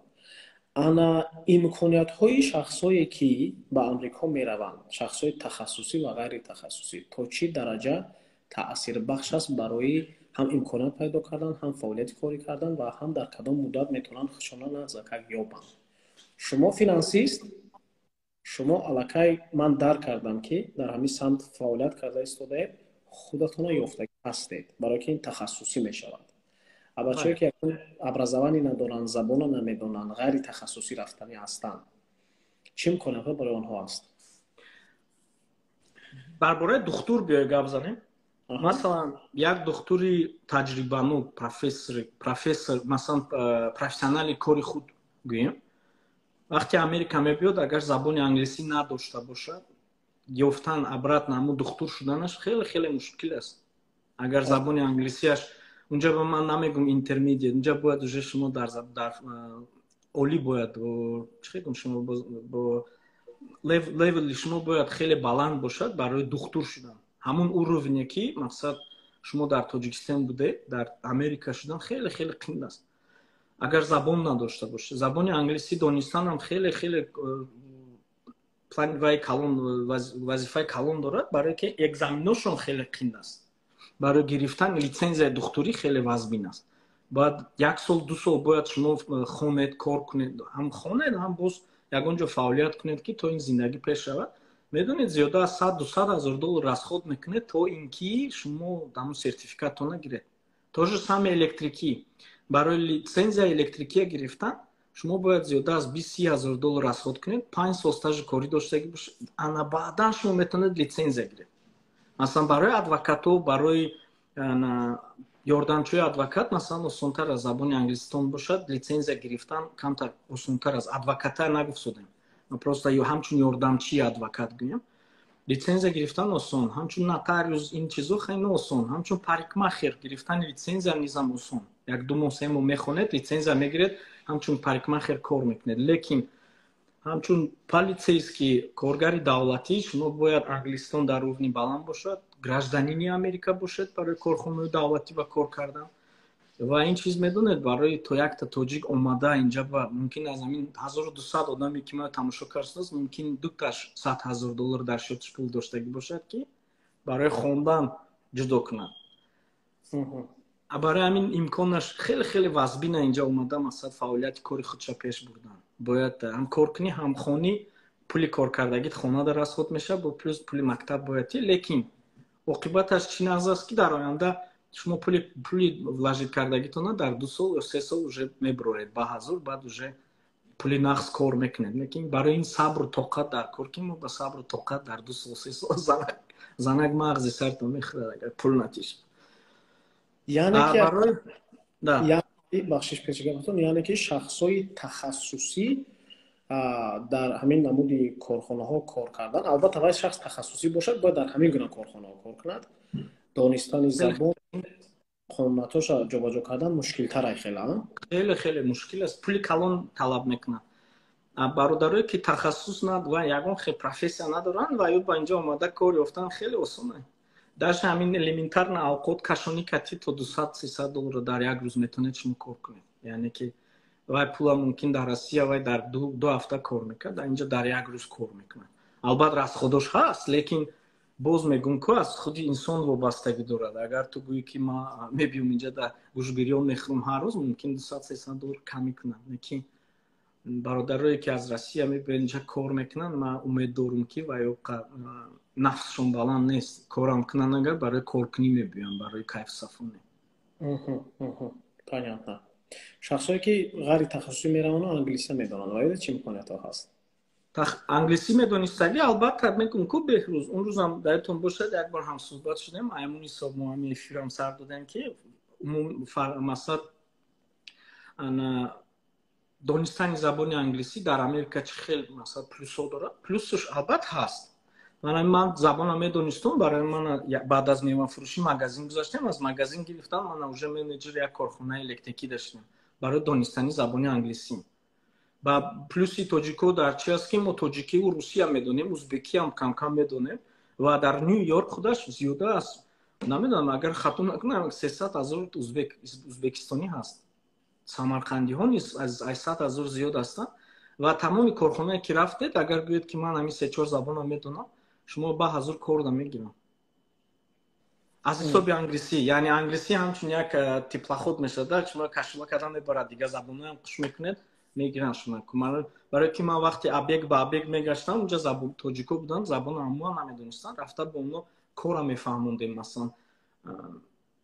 ана имкониятҳои шахсое ки ба Амрико мераванд, шахсҳои тахассусӣ ва ғайри тахассусӣ, то чӣ дараҷа таъсирбахш аст барои ҳам имконият пайдо кардан, ҳам фаъолияти корӣ кардан ва ҳам дар кадом муддат метавонанд хушона назакак ёбанд. Шумо финансист, шумо аллакай ман дарк кардам ки дар ҳамин самт фаъолият карда истодаед, худатона ёфтагӣ ҳастед, барои ки ин тахассусӣ мешавад. бачаое ки образованӣ надоранд, забона намедонанд, ғайри тахассусӣ рафтанӣ ҳастанд, чӣ имкониятҳо барои онҳо аст? Бар бораи духтур биёй гап занем. Масалан, як духтури таҷрибану профессор, масалан, профессионали кори худ гӯем, вақти Америка мебиёд, агар забони англисӣ надошта бошад, ёфтан обратно ҳаму духтур шуданаш хеле мушкил аст. Агар забони англисияш унҷа ба ман намегум интермедиат, унҷа бояд уже шумо дар оли бояд шумо бо левели шумо бояд хеле баланд бошад барои духтур шудан. ҳамун уровне ки мақсад шумо дар Тоҷикистон буде, дар Америка шудан хеле қин аст. Агар забон надошта бошед, забони англисӣ донистан ҳам хеле вазифаи калон дорад, барои ки экзаминошон хеле қин аст. барои гирифтан лицензияи духтурӣ хеле вазбин аст. Баъд 1 сол 2 сол бояд шумо хонед, кор кунед, ҳам хонед, ҳам боз ягон ҷо фаъолият кунед ки то ин зиндагӣ пеш равад. Медонед, зиёда аз 100-200 ҳазор доллар расход мекунед то ин ки шумо даму сертификатона гиред. То же саме электрикӣ. Барои лицензияи электрикия гирифтан шумо бояд зиёда аз 20-30 ҳазор доллар расход кунед, 5 сол стажи корӣ доштагӣ бошед, ана баъдан шумо метавонед лицензия гиред. Масалан, барои адвокатҳо, барои ёрдамчӯи адвокат масалан осонтар аз забони англиситон бошад, лицензия гирифтан камтар осонтар аст. Адвоката нагуфтодем, просто ҳамчун ёрдамчии адвокат гӯям. Лицензия гирифтан осон, ҳамчун нотариус, ин чизо хеле осон, ҳамчун парикмахер гирифтани лицензия низам осон. 1-2 моҳ 3 моҳ мехонед, лицензия мегиред, ҳамчун парикмахер кор мекунед. Лекин ҳамчун политсейский коргари давлатӣ шумо бояд англиситон дар уровни баланд бошад, гражданини Америка бошед барои корхонаи давлатӣ ва кор кардан. Ва ин чиз медонед, барои то якта тоҷик омада инҷа ба мумкин аз ҳамин 1200 одаме ки мо тамошо кардем, мумкин 200 ҳазор доллар дар шотиш пул доштагӣ бошад ки барои хондан ҷудо кунад. Барои ҳамин имконаш хеле вазбина инҷа омада масалан фаъолияти кори худша пеш бурдан. Бояд ҳам кор кунӣ, ҳам хонӣ, пули коркардагит хонада расход мешавад, бо плюс пули мактаб бояд ти, лекин оқибаташ чӣ нағз аст ки дар оянда шумо пули влажид кардагитона дар 2 сол ё 3 сол уже мебуроред ба ҳазур, баъд уже пули нағз кор мекунед. Лекин барои ин сабру тоқат дар кор ки мо ба сабру тоқат дар 2 сол 3 сол занак мағзи сартон мехӯрад агар пул натишад. яъне ки шахсои тахассусӣ дар ҳамин намуди корхонаҳо кор кардан, албатта вай шахс тахассусӣ бошад, бояд дар ҳамин гуна корхонаҳо кор кунад. Донистани забон, қонунатоша ҷобаҷо кардан мушкилтарай хеле мушкил аст, пули калон талаб мекунад. бародарое ки тахассус ва ягон профессия надоранд ва ё ба инҷа омада кор ёфтан хеле осона. Дар ҳамин элементарна авқот кашонӣ кати то 200-300 доллар дар як рӯз метавонед шумо кор кунед. Яъне ки вай пула мумкин дар Россия вай дар 2 ҳафта кор мекард, дар инҷа дар як рӯз кор мекунад. Албатта расходош ҳаст, лекин боз мегум ку аз худи инсон вобастагӣ дорад. Агар ту гӯӣ ки ман мебиём инҷа дар гӯшгирён мехӯрам ҳар рӯз, мумкин 200-300 доллар камӣ кунам. лекин бародарое ки аз Россия мебиён инҷа кор мекунанд, ман умед дорам ки ваёқа нафсшон баланд нест. Корам кунанд, агар барои коркунӣ мебиёнд, барои кайфсафонӣ. Понятно. Шахсое ки ғайри тахассусӣ мераванд англиси медонанд. Ваида чӣ имкониятҳо ҳаст? англисӣ медонистагӣ албатта мекун ку беҳрӯз. Он рӯзам даётон бошад як бор ҳамсӯҳбат шудем, аймун ҳисоб мо ҳам эфирам сар додем ки масалан донистани забони англисӣ дар Америка чӣ хел масалан плюсҳо дорад. Плюсш албатта ҳаст. Ман забона медонистам, барои ман баъд аз мевафурӯшӣ магазин гузаштем, аз магазин гирифтам ман уже менеҷер як корхонаи электрикӣ доштем барои донистани забони англисӣ. Ба плюси тоҷико дар чи аст ки мо тоҷикиву русиям медонем, узбекиам кам-кам медонем ва дар Нью-Йорк худаш зиёда аст. Намедонам, агар хато накунам 300,000 узбекистонӣ ҳаст. Самарқандиҳо низ аз 800,000 зиёд ҳастанд ва тамоми корхонае ки рафтед, агар гӯед ки ман ҳамин 3-4 забонам медонам, шумо 10,000 кор намегирам. Аз ҳисоби англисӣ, яъни англисӣ ҳамчун як теплоход мешавад, шумо кашула кардан мебарад, дигар забонҳоям қуш мекунед, мегиранд шумо. Барои ки ман вақте абег ба абег мегаштам, унҷа тоҷико буданд, забони аммуам намедонистанд, рафта бо оно кора мефаҳмондем. Масалан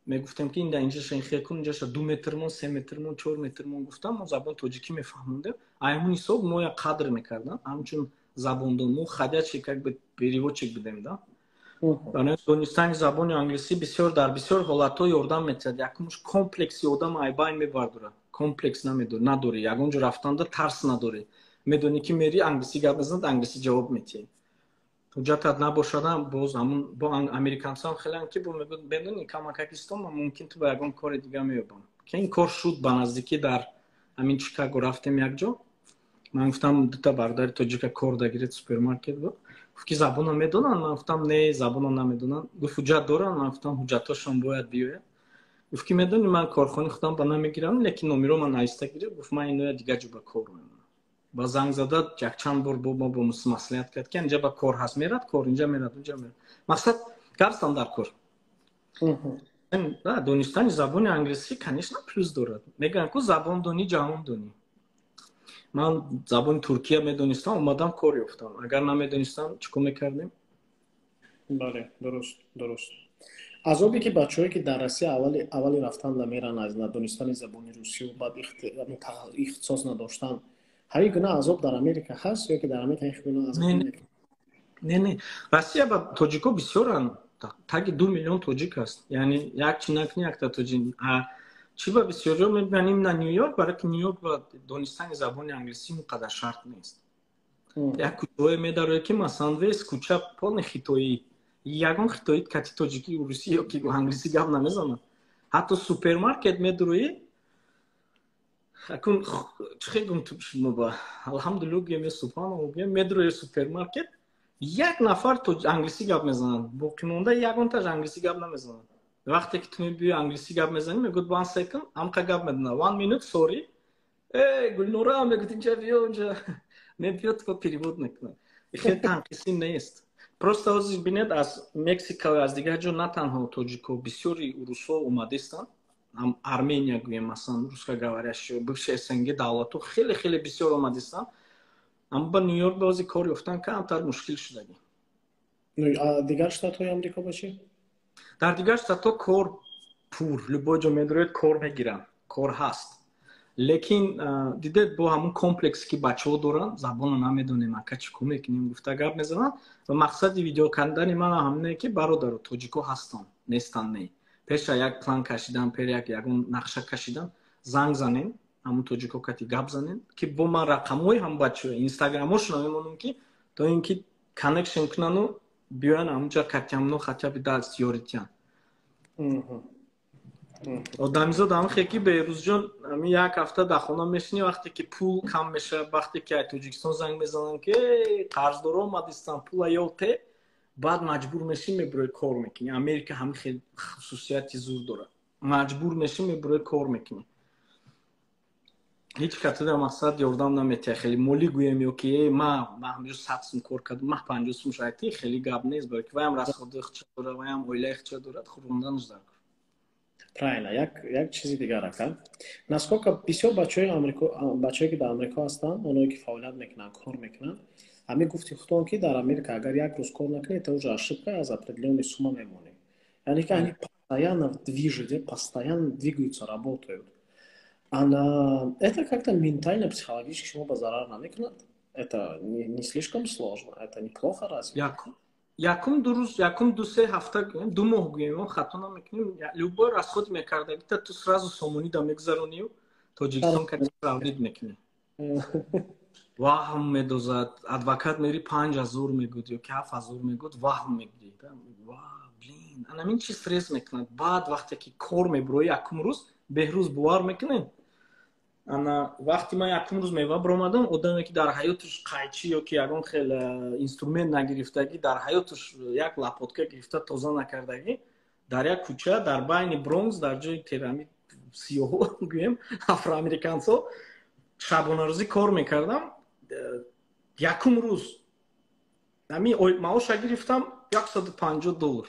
мегуфтем ки инҷа шенхе кун, инҷаша 2 метрмон, 3 метрмон, 4 метрмон гуфтам, мо забони тоҷикӣ мефаҳмондем. Аймун ҳисоб мо як қадр мекардам, ҳамчун забондон мо ходячи как бы переводчик будем, да. Барои донистани забони англисӣ бисёр дар бисёр ҳолатҳо ёрдам метавад. Якумш комплекси одам айбайн мебардорад. Комплекс надори, ягон ҷо рафтанда тарс надори. Медони ки мери англисӣ гап мезанад, англисӣ ҷавоб метиҳӣ. ҳуҷҷатат набошада боз ҳамун бо американцам хелеам ки бо мегӯяд медони камакак истом, мумкин ту ба ягон кори дига меёбам. Ки ин кор шуд ба наздикӣ дар ҳамин Чикаго рафтем як ҷо. Ман гуфтам дута бародари тоҷика кор дагиред супермаркет бо. Гуфт ки забона медонанд? Ман гуфтам не, забона намедонанд. Гуфт ҳуҷҷат доранд? Ман гуфтам ҳуҷҷатошон бояд биёяд. Гуфт ки медони ман корхонаи худам ба намегирам, лекин номеро ман нависта гирифт. Гуфт ман иноя дига ҷо ба кор мемонам. Ба занг зада якчанд бор бо маслиҳат кард ки инҷа ба кор ҳаст, мерад кор, инҷа мерад, унҷа мерад. Мақсад гапстан дар кор. Донистани забони англисӣ конечно плюс дорад. Мегӯянд ку забондонӣ ҷаҳондонӣ. Ман забони Туркия медонистам, омадам кор ёфтам. Агар намедонистам чӣ кор мекардем? Бале, дуруст. азобе ки бачаҳое ки дар Россия аввали рафтанда меран аз надонистани забони русӣ ва баъд ихтисос надоштан, ҳар як гуна азоб дар Америка ҳаст ё ки дар Америка ҳеҷ гуна азоб нест? Не. Россия ба тоҷико бисёранд. Таги 2 миллион тоҷик аст. Яъни як чинак не якта тоҷик. Чӣ ба бисёриҳо мебинем на Нью-Йорк, барои ки Нью-Йорк ба донистани забони англисӣ инқадар шарт нест. Як кӯчаҳое медарое ки масалан Вест кӯча полни хитоӣ. Ягон хитоӣ кати тоҷикӣ русӣ ё ки англисӣ гап намезанад. Ҳатто супермаркет медуроӣ. Акун чӣ гум ту шумо ба алҳамдулилло гем субҳаналлоҳ гем медуроӣ супермаркет. Як нафар англисӣ гап мезанад. Боқимонда ягонташ англисӣ гап намезанад. Вақте ки ту мебиёӣ англисӣ гап мезанӣ, мегӯяд 1 second, ҳамқа гап медонад. 1 minute, sorry. Гулнора мегӯяд инҷа биё, унҷа мебиёд ва перевод мекунад. Хеле танқисӣ нест. Просто ҳозир бинед аз Мексика ва аз дигар ҷо на танҳо тоҷико, бисёри русҳо омадистанд. Армения гӯем, масалан Русская говорящая, бывшие СНГ давлатҳо хеле бисёр омадистанд. Аммо ба Нью-Йорк баъзе кор ёфтан камтар мушкил шудагӣ. Дигар штатҳои Амрико ба чӣ? Дар дигар штатҳо кор пур, любой ҷо медуроед кор мегиранд, кор ҳаст. Лекин дидед бо ҳамун комплексе ки бачаҳо доранд, забона намедонем, ака чӣ кор мекунем, гуфта гап мезананд. Ва мақсади видео кардани ман ҳамине ки бародаро тоҷико ҳастанд, нестанд не. Пеша як план кашидан, пер ягон нақша кашидан, занг занем, ҳамун тоҷико кати гап занем, ки бо ман рақамҳои ҳам бачаҳо, инстаграмҳошона мемонам ки то ин ки коннекшн кунану биёян ҳамунҷа катиамно хотя би даст ёритиян. Одамизод ҳамхе ки Беҳрӯзҷон ҳамин як ҳафта дар хона мешинӣ, вақте ки пул кам мешавад, вақте ки аз Тоҷикистон занг мезананд ки қарздоро омадистанд, пула ёте, баъд маҷбур мешӣ мебуроӣ кор мекунӣ. Америка ҳамин хел хусусияти зур дорад. Маҷбур мешӣ мебуроӣ кор мекунӣ. هیچ کسی در مقصد یاردم نمیتیه خیلی مولی گویم یا که ما همجور ساتسم کار کردم ما 50 سوم شایدی خیلی گاب نیست برای که وایم راست خود خچ دوره وایم اویله خچ دوره خوندنش دارم. Правильно. Як чизи дигар ака. Насколько бисёр бачаҳое ки дар Амрико ҳастанд, онҳое ки фаъолият мекунанд, кор мекунанд, ҳамин гуфти худтон ки дар Америка агар як рӯз кор накунӣ, то уже ошибка аз определённой сумма мемонӣ. Яъне ки они постоянно движете, постоянно двигаются, работают. Это как-то ментально, психологически шумо ба зарар намекунад? Это не слишком сложно? Это неплохо разве? Якум дуруз, якум ду-се ҳафта, 2 моҳ гӯем, хато намекунем. Любой расход мекардаги, ту сразу сомонида мегзаронию, Тоҷикистон как сравнид мекунем. Ваҳм медозад, адвокат мери 5000 мегӯд ё ки 7000 мегӯд, ваҳм мегирӣ. Блин, анамин чи стресс мекунад. Баъд вақте ки кор мебурои якум рӯз, беҳрӯз бувар мекунем. Ана вақти ман якум рӯз мева биромадам, одаме ки дар ҳаёташ қайчи ё ки ягон хел инструмент нагирифтагӣ, дар ҳаёташ як лапотка гирифта тоза накардагӣ, дар як кӯча дар байни Бронкс, дар ҷои пирамид сиёҳо гӯем, афроамериканцо шабонарӯзӣ кор мекардам. Якум рӯз ҳамин маоша гирифтам $150.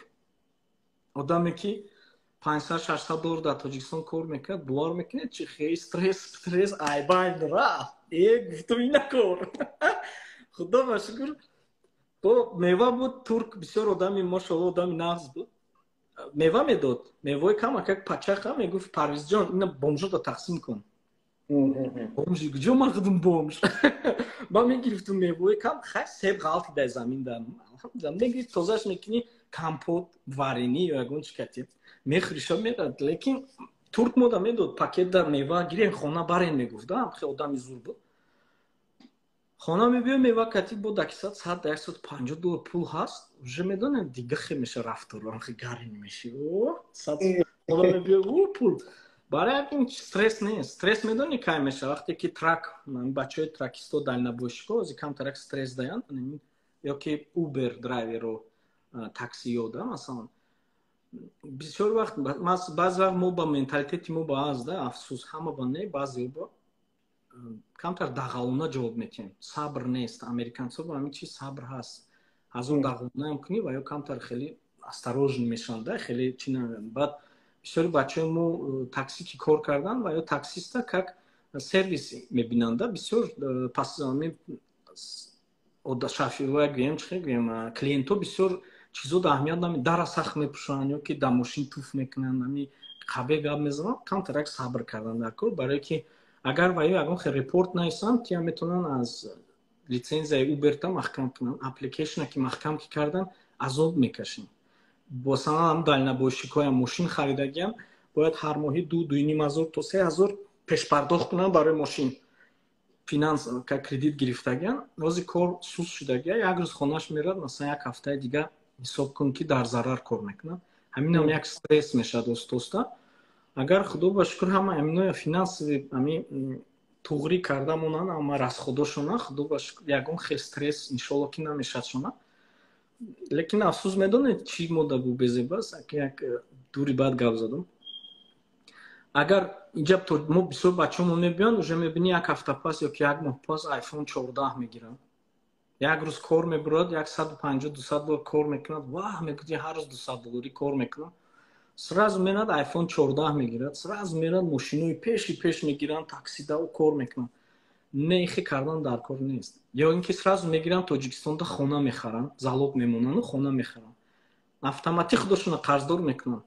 Одаме ки $500-600 дар Тоҷикистон кор мекард, бувар мекунед чи хеле стресс айбайн рафт. Гуфтам ин накор. Худо ба шукр. То мева буд, турк бисёр одами машоалло одами нағз буд. Мева медод. Мевои кама как пачаqa мегуфт Парвизҷон ина бомжода тақсим кун. Бомжи куҷо мақдум бомж. Ба мегирифтум мевои кам, хай себ ғалти дар замин дар. Мегирифт тозаш мекунӣ компот, варенӣ ё ягон чикати. Мехӯриша мерад, лекин турк мода медод пакет дар мева гирем хона барен мегуфт, хеле одами зур буд. Хона мебиём мева кати бо $200, $150 пул ҳаст, уже медонем дига хе меша рафтор, хе гарин меши. Хона мебиём пул. Барои ин стресс нест. Стресс медони кай меша вақте ки трак, бачаҳои тракисто дальнобойшиҳо ози камтарак стресс даянд, ё ки Uber драйверо таксиё да масалан. Бисёр вақт баъзе вақт мо ба менталитети мо баъз да афсус ҳама ба не баъзе ба камтар дағалона ҷавоб метиҳем. Сабр нест. Американцо ба ҳамин чиз сабр ҳаст. Аз он дағалонаам кунӣ ва ё камтар хеле осторожен мешаванд, да хеле чи намеён. Баъд бисёри бачаҳои мо такси ки кор кардан ва ё таксиста как сервис мебинанд, да бисёр пасами шофёрҳоя гӯем чӣ гӯем клиентҳо бисёр чизо да аҳамият намедиҳанд, дара сахт мепӯшанд ё ки дар мошин туф мекунанд, ҳамин қабе гап мезананд, камтарак сабр кардан дар кор, барое ки агар ва ё ягон хел репорт наисанд, тия метавонанд аз лицензияи Uber-та маҳкам кунанд. Аппликейшне ки маҳкам ки кардан азоб мекашем. Масалан дальнобойшикҳои мошин харидагиам бояд ҳар моҳи 2-2,5 то 3,000 пешпардохт кунанд барои мошин. Финанс как кредит гирифтагиам, рози кор сус шудагия, як рӯз хонаш мерад, масалан як ҳафтаи дига ҳисоб кун ки дар зарар кор мекунад. Ҳаминам як стресс мешавад оста-оста. Агар худо ба шукр ҳама аминоя финансови ами туғри карда монанд, ама расходошона худо ба шукр ягон хел стресс иншоалло ки намешад шона. Лекин афсус медонед чӣ мода бу безебас, як дури баъд гап задам. Агар инҷа мо бисёр бачаҳомон мебиёнд, уже мебинӣ як ҳафта пас ё ки як моҳ пас iPhone 14 мегиранд. Як рӯз кор мебурад, $150-200 кор мекунад, ваҳ мегӯяд ҳар рӯз $200 кор мекунад. Сразу мерад iPhone 14 мегирад, сразу мерад мошинои пеш мегиранд, таксида кор мекунанд. Нехи кардан дар кор нест. Ё ин ки сразу мегиранд Тоҷикистонда хона мехаранд, залог мемонанд, хона мехаранд. Автоматик худошона қарздор мекунанд.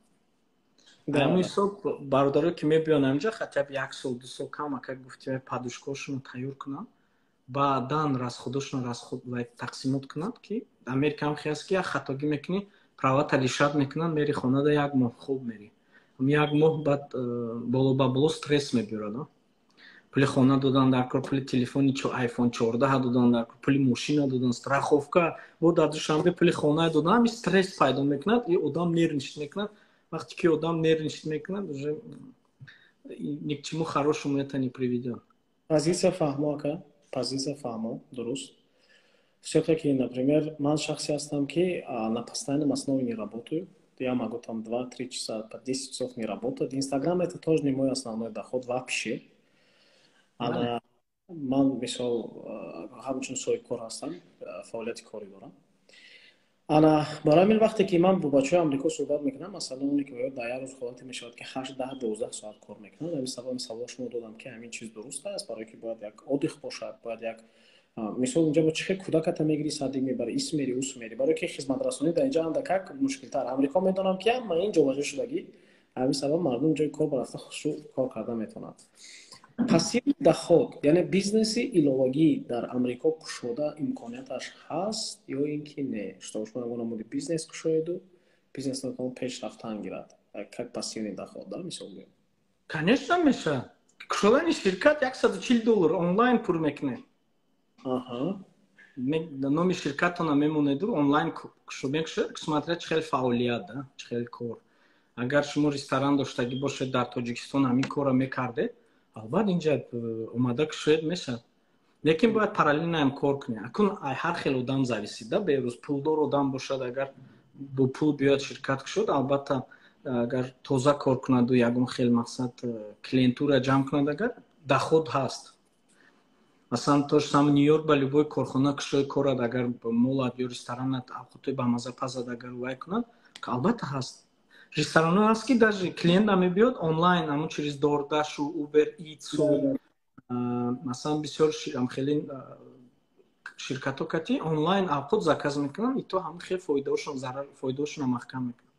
Ҳамин ҳисоб бародаро ки мебиёнанд инҷа хотя бы 1 сол 2 сол кама как гуфти падушкошона тайёр кунанд, баъдан расходошона тақсимот кунанд ки Америка ҳам хест ки як хатогӣ мекунӣ, правата лишад мекунанд, мери хонада як моҳ хуб мери. Як моҳ баъд боло ба боло стресс мебиёрад. Пули хона додан дар кор, пули телефони iPhone 14 додан дар кор, пули мошина додан, страховка, бо дар душанбе пули хона додан, ҳамин стресс пайдо мекунад, и одам нервничать мекунад. Вақте ки одам нервничать мекунад, уже ни к чему хорошему это не приведет. Позиция фаҳмо ака, позиция фаҳмо, дуруст. Всё-таки, например, ман шахсе ҳастам ки на постоянном основе не работаю. Я могу там 2-3 часа, по 10 часов не работать. Инстаграм — это тоже не мой основной доход вообще. ана ман мисол ҳамчун соҳибкор ҳастам, фаъолияти корӣ дорам. ана барои ҳамин вақте ки ман бо бачаҳои амрико суҳбат мекунам, масалан оне ки оё дар як рӯз ҳолате мешавад ки 8, 10, 12 соат кор мекунад, ҳамин сабаб савол шумо додам ки ҳамин чиз дуруст аст, барое ки бояд як отдих бошад, бояд як мисол инҷа бо чӣ хел кӯдаката мегирӣ, садик мебарӣ, ис мери, ус мери, барое ки хизматрасонӣ дар инҷа андакак мушкилтар. Амрико медонам ки ҳама ин ҷоваҷо шудагӣ, ҳамин сабаб мардум ҷои кор барафта хушӯ кор карда метавонад. пассивӣ доход, яъне бизнеси иловагӣ дар амрико кушода имконияташ ҳаст ё ин ки не? Что шумо ягон намуди бизнес кушоеду, бизнес метавонад пешрафтан гирад, как пассивный доход, да, мисол биём. Конечно, Миша. Кушодани ширкат $140 онлайн пур мекунед. Аҳа. Номи ширкатона мемонеду онлайн мекушед, смотря чӣ хел фаъолият, да, чӣ хел кор. Агар шумо ресторан доштагӣ бошед дар Тоҷикистон ҳамин кора мекардед, албатта инҷа омада кушоед мешавад. Лекин бояд параллелно ҳам кор кунед. Акун ҳар хел одам зависид, да, берӯз пулдор одам бошад, агар бо пул биёд ширкат кушод, албатта агар тоза кор кунаду ягон хел мақсад клиентура ҷамъ кунад, агар доход ҳаст. Масалан то сам Нью-Йорк ба любой корхона кушои корад, агар молат ё ресторанат авқоти ба маза пазад агар вай кунад, албатта ҳаст. Ресторанҳо ҳаст ки даже клиент намебиёд онлайн ҳамун чиз DoorDash, Uber Eats, масалан бисёр хеле ширкатҳо кати онлайн авқот заказ мекунанд, ито ҳамин хел фоидаошон маҳкам мекунанд.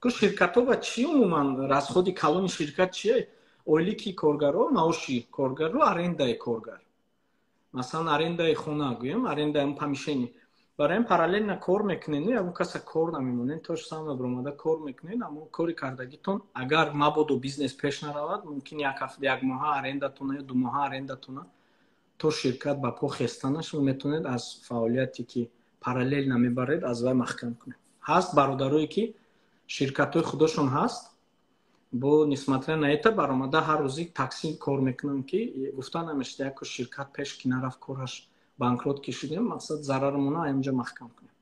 ку ширкатҳо ва чӣ умуман расходи калони ширкат чие? Ойлики коргаро, маоши коргару арендаи коргар. Масалан арендаи хона гӯем, арендаи помещение. Барои параллелно кор мекунед, ягон каса кор намемонед, то сама бромада кор мекунед, аммо кори кардагитон агар мабодо бизнес пеш наравад, мумкин як ҳафта, як моҳа арендатона ё 2 моҳа арендатона то ширкат ба по хестанаш шумо метавонед аз фаъолияте ки параллелно мебаред аз вай маҳкам кунед. Ҳаст бародарое ки ширкатҳои худошон ҳаст, бо нисбатан на это баромада ҳар рӯзи такси кор мекунанд ки гуфта намешад як ширкат пеш ки нарафт кораш банкрот кишидем, мақсад зарарамона инҷа маҳкам кунем.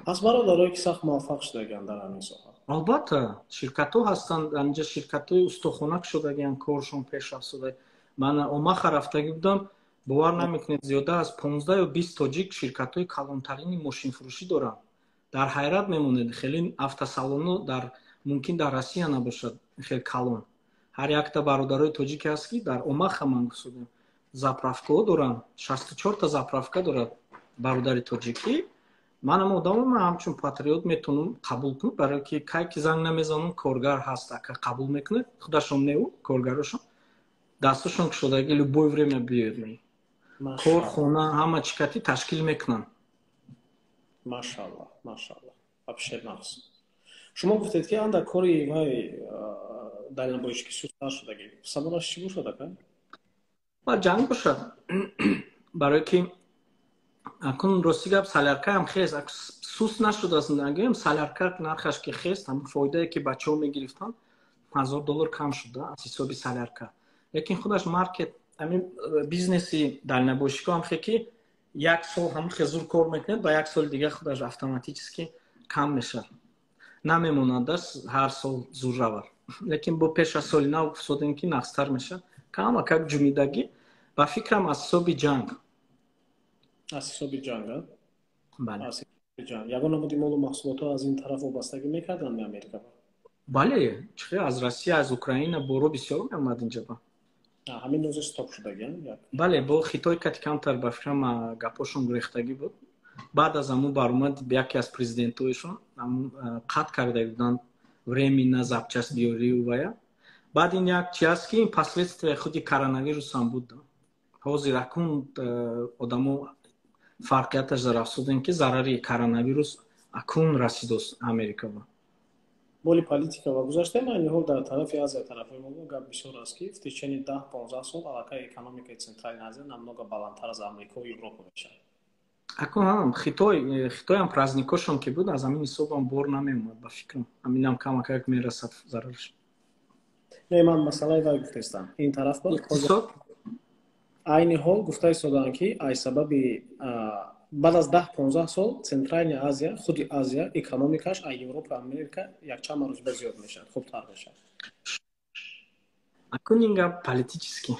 аз бародарое ки сахт муваффақ шудаганд дар ҳамин соҳа. Албатта ширкатҳо ҳастанд, инҷа ширкатҳои устохона шудагиянд, коршон пеш рафтуда. Ман омаха рафтагӣ будам, бовар намекунед, зиёда аз 15 ё 20 тоҷик ширкатҳои калонтарини мошинфурӯшӣ доранд. Дар ҳайрат мемонед, хеле автосалонҳо мумкин дар Россия набошад хеле калон. Ҳар якта бародарои тоҷики ҳаст ки дар омаха ман гуфтам заправкаҳо доранд, 64 та заправка дорад бародари тоҷикӣ. Манам одамам ҳамчун патриот метавонам қабул кунам, барое ки кай ки занг намезанам коргар ҳаст, ака қабул мекунад, худашон неу коргарошон дасташон кушодаги любое время биёед. Кор, хона, ҳама чикати ташкил мекунанд. Машаллоҳ, машаллоҳ. Абшир нағз. Шумо гуфтед ки анда кори вай дальнобойшӣ ки сустар шудагӣ. Сабабаш чӣ бошад ака? Ва ҷанг бошад. Барое ки акун рости гап солярка ҳам хест, суст нашудааст. Агоем солярка нархаш ки хест, ҳам фоидае ки бачаҳо мегирифтанд $1000 кам шуда аз ҳисоби солярка. Лекин худаш маркет ҳамин бизнеси дальнобойшиҳо ҳам хе ки як сол ҳам хезур кор мекунед, ба як соли дигар худаш автоматически кам мешавад. Намемонад ҳар сол зур равад. Лекин бо пеш аз соли нав гуфтодем ки нақстар мешавад. Кама как ҷумидагӣ ба фикрам аз ҳисоби ҷанг. Аз ҳисоби ҷанг, а? Бале. Аз ҳисоби ҷанг. Ягон намуди молу маҳсулотҳо аз ин тараф вобастагӣ мекарданд ба Америка? Бале, чихе аз Россия, аз Украина боро бисёр меомад инҷа ба. Ҳамин нӯзе стоп шудагӣ? Бале, бо Хитой кати камтар ба фикрам гапошон гурехтагӣ буд. Баъд аз аму баромад яке аз президентҳоишон қатъ карда буданд временно запчастбиёрию вая. Баъд ин як чи аст ки последствия худи коронавирусам буд. Ҳозир акун одамо фарқияташ дар афзудем ки зарари коронавирус акун расидост Америка. Боли политика ва гузаштаи айни ҳол дар тарафи Азия тарафҳои мо гап бисёр аст ки в течение 10-15 сол аллакай экономикаи Центральной Азия намного баландтар аз Амрико ва Европа мешавад. Акун Хитоям праздникошон ки буд аз ҳамин ҳисобам бор намеомад ба фикрам. Ҳаминам камакак мерасад зарараш. Не, ман масъалаи вай гуфтестам. Ин тараф айни ҳол гуфта истоданд ки ай сабаби баъд аз 10-15 сол Центральная Азия, худи Азия экономикаш аз Европа, Америка якчанд маротиба зиёд мешавад, хубтар мешавад. Акун ин гап политически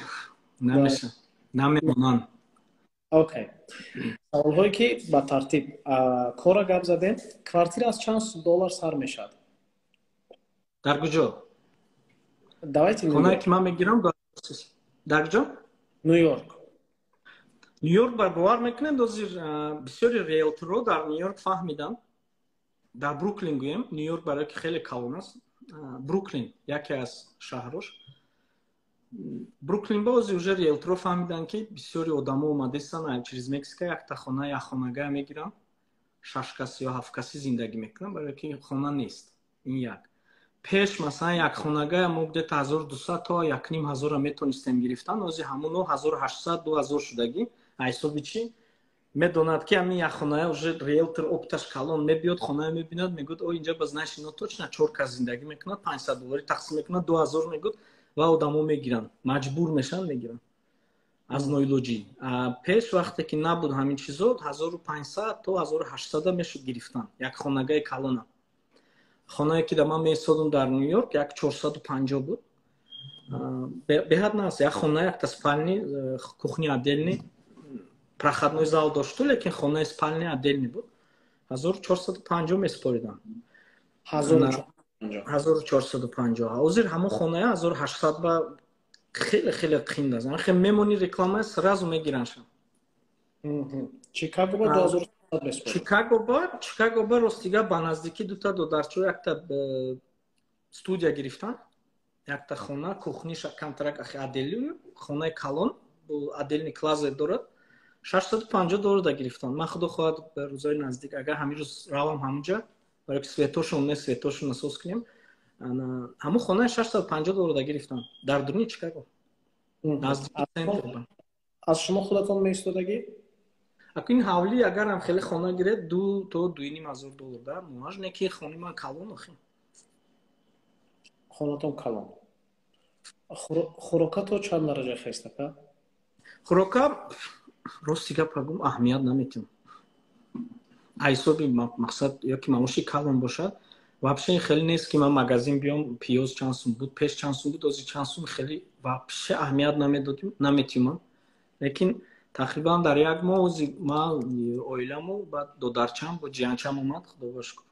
намешавад. намемонанд. окей. Саволҳое ки ба тартиб кора гап задем. Квартира аз чанд доллар сар мешавад? дар куҷо? Давайте хонае ки ман мегирам дар куҷо? Нью-Йорк. Нью-Йорк бар бовар мекунед озир бисёри риэлторҳо дар Нью-Йорк фаҳмиданд. дар Бруклин гӯем, Нью-Йорк барои ки хеле калон аст. Бруклин яке аз шаҳрош. Бруклин ба озир уже риэлторҳо фаҳмиданд ки бисёри одамо омадастанд чиз Мексика якта хона як хонагая мегиранд. 6 каси ё 7 каси зиндагӣ мекунанд, барои ки хона нест. ин як. пеш масалан як хонагая мо где-то 1200 то 1500 метонистем гирифтан, озир ҳамуно 1800 2000 шудагӣ. ҳисоби чӣ? медонад ки ҳамин як хонае уже риэлтор опташ калон мебиёд, хонае мебинад, мегӯяд о инҷа ба знаеш ино точно 4 кас зиндагӣ мекунад, 500 доллари тақсим мекунад, 2000 мегӯяд ва одамо мегиранд, маҷбур мешаванд мегиранд аз ноилоҷӣ. пеш вақте ки набуд ҳамин чизо 1500 то 1800 мешуд гирифтан як хонагаи калона. хонае ки да ман месодум дар Нью-Йорк як 450 буд. беҳад наст, як хона якта спальни, кухня отдельный, проходной зал дошту, лекин хонаи спальни отдельный буд. 1450 меспоридам. 1450. озир ҳамон хонае 1800 ба хеле хеле қин аст. хеле мемони реклама сразу мегиранша. Чикаго ба 2700 меспорид. Чикаго ба ростига ба наздики дута додарчо якта студия гирифтан. якта хона кухниша контракт отдельный, хонаи калон бо отдельный клозет дорад. 650 доллар да гирифтан. ман худо хоҳад ба рӯзои наздик агар ҳамин рӯз равам ҳамунҷа барои ки светошон не светошон насоз кунем, ҳамон хонаи 650 доллар да гирифтан дар дурни Чикаго. наздики центр. аз шумо худатон меистодагӣ? ин ҳавлӣ агар ҳам хеле хона гиред 2 то 2500 доллар дар моҳаж, не ки хонаи ман калон охи. хонатон калон. хӯрока то чанд дараҷа хеста? хӯрока рости гап гум аҳамият наметим. ҳисоби мақсад ёки маоши калон бошад, вообще хеле нест ки ман магазин биём пиёз чанд сум буд, пеш чанд сум буд, озир чанд сум, хеле вообще аҳамият наметимам. лекин тақрибан дар як моҳ ман оиламу баъд додарчам бо ҷиянчам омад, худоро шукр.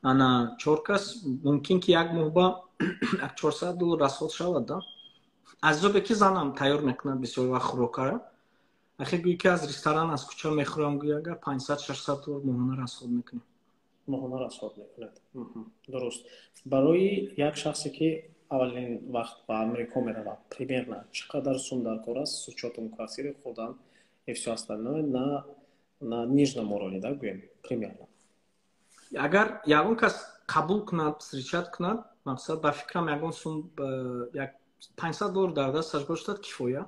ана 4 кас мумкин ки як моҳ ба 400 доллар расход шавад да. аз ҳисобе ки занам тайёр мекунад бисёр вақт хӯрокаро. ахир гӯи ки аз ресторан аз кӯча мехӯрам, гӯи агар 500-600 доллар моҳона расход мекунем. моҳона расход мекунад. дуруст. барои як шахсе ки аввалин вақт ба Амрико меравад, примерно чӣ қадар сум даркор аст с учётом квартиры хурдан и всё остальное на нижнем уровне, да, гӯем примерно. агар ягон кас қабул кунад, встречат кунад, мақсад ба фикрам ягон сум як 500 доллар дар дасташ бошад кифоя.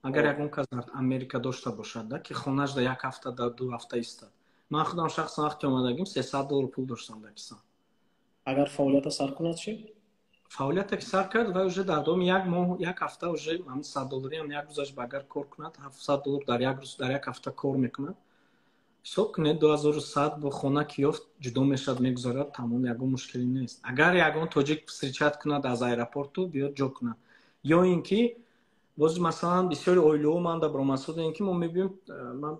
агар ягон кас дар Америка дошта бошад, да, ки хонааш дар як ҳафта дар 2 ҳафта истад. ман худам шахсан вақти омадагим 300 доллар пул доштам дар кисан. агар фаъолията сар кунад чӣ? фаъолията ки сар кард ва уже дар давоми як моҳ як ҳафта уже ҳамин 100 доллари ҳам як рӯзаш агар кор кунад 700 доллар дар як рӯз дар як ҳафта кор мекунад. ҳисоб кунед 2100 бо хона ки ёфт ҷудо мешавад, мегузарад, тамом, ягон мушкилӣ нест. агар ягон тоҷик встречат кунад аз аэропорту биёд ҷо кунад, ё ин ки боз масалан бисёри оилаҳо ман да баромадсод ин ки мо мебиём, ман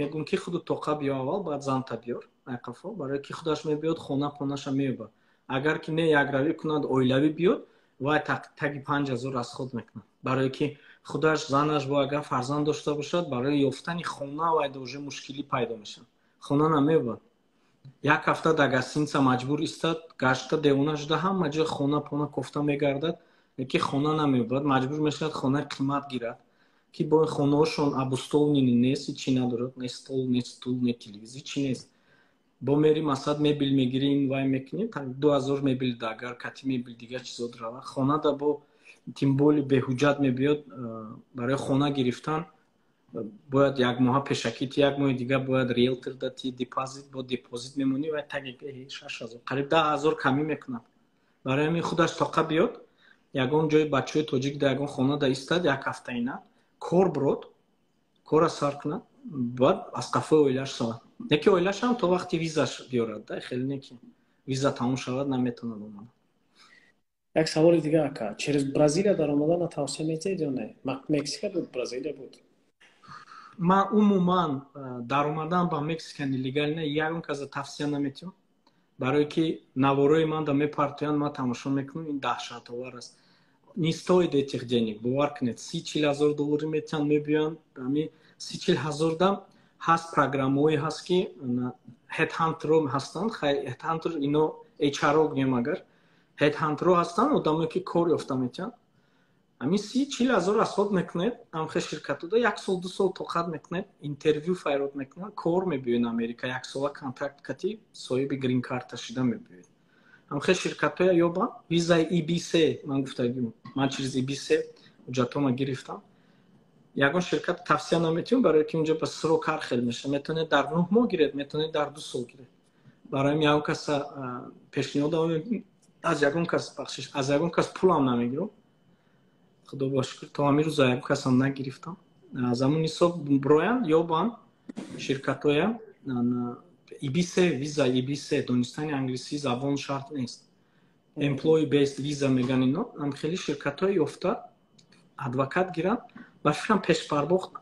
мегӯм ки худу тоқа биё аввал, баъд занта биёр айқафо, барои ки худаш мебиёд хона понаша меёбад. агар ки не якравӣ кунад оилавӣ биёд, вай таги 5000 расход мекунад, барои ки худаш занаш бо агар фарзанд дошта бошад, барои ёфтани хона вайда уже мушкилӣ пайдо мешавад, хона намеёбад. як ҳафта дар гостиница маҷбур истад, гашта девона шуда ҳама ҷо хона пона кофта мегардад, ки хона намеёбад, маҷбур мешавад хонаи қимат гирад, ки бо хонаошон абустол нест, ҳичи надорад, не стол, не стул, не телевизор, ҳичи нест. бо мери масад мебел мегирим вай мекунем 2000 мебел да, агар кати мебел дига чизот рава. хона да бо тим боли беҳуҷҷат мебиёд, барои хона гирифтан бояд як моҳа пешакити, як моҳи дига бояд риэлтор дати депозит, бо депозит мемонӣ вай таги 6000 қариб 10000 камӣ мекунад. барои ҳамин худаш тоқа биёд, ягон ҷои бачаҳои тоҷик да ягон хона да истад, як ҳафта ина кор бурод, кора сар кунад, баъд аз қафои оилаш шавад. неки оилаш ҳам то вақти визаш биёрад да, хеле не ки виза тамом шавад наметавонад омада. як саволи дига ака, через Бразилия дар омадан тавсия метед ё не? Мексика буд, Бразилия буд? ман умуман дар омадан ба Мексика нелегал не ягон каза тавсия наметиём, барое ки наворои ман да мепартоянд, ман тамошо мекунам, ин даҳшатовар аст. Не стоит этих денег, бовар кунед. 30-40 доллари метиҳанд мебиёянд, ами 30-40 дам ҳаст программаҳое ҳаст ки headhunter ҳастанд, headhunter ино HR гӯем агар headhunter ҳастанд, одамое ки кор ёфта метиҳанд. ами 30-40 расход мекунед, амхе ширкатода 1 сол 2 сол тоқат мекунед, интервью файрод мекунед, кор мебиёед Америка, 1 сола контракт кати соҳиби грин карта шида мебиёед. амхе ширкатоя ёба визаи EB3 ман гуфтагим, ман через EB3 ҳуҷҷатома гирифтам. ягон ширкат тавсия наметиём, барое ки унҷо ба срок ҳар хел меша, метавонед дар 9 моҳ гиред, метавонед дар 2 сол гиред. барои ягон каса пешниҳодам аз ягон кас бахшиш, аз ягон кас пулам намегирам. худо ба шукр то ҳамин рӯза ягон касам нагирифтам. аз ҳамун ҳисоб броянд ёбам ширкатоя EB3 виза EB3 донистани англисӣ забон шарт нест. Employee based visa меган ино, ам хеле ширкатоя ёфта адвокат гиранд, ба фикрам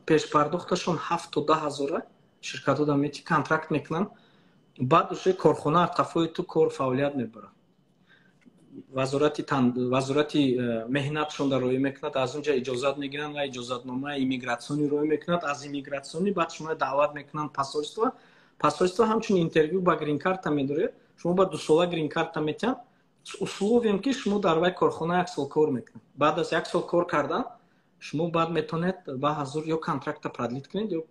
пешпардохташон 7 то 10 ҳазора ширкатода мети контракт мекунанд, баъд уже корхона артафои ту кор фаъолият мебарад. вазорати меҳнатшон роӣ мекунад, аз унҷа иҷозат мегиранд ва иҷозатномаи иммигратсиони роӣ мекунад, аз иммигратсиони баъд шумо даъват мекунанд посольство ҳамчун интервью ба грин карта медоред, шумо ба 2 сола грин карта метиҳанд, условием ки шумо дар вай корхона 1 сол кор мекунед. баъд аз 1 сол кор кардан шумо баъд метавонед ба ҳазур ё контракта продлит кунед ё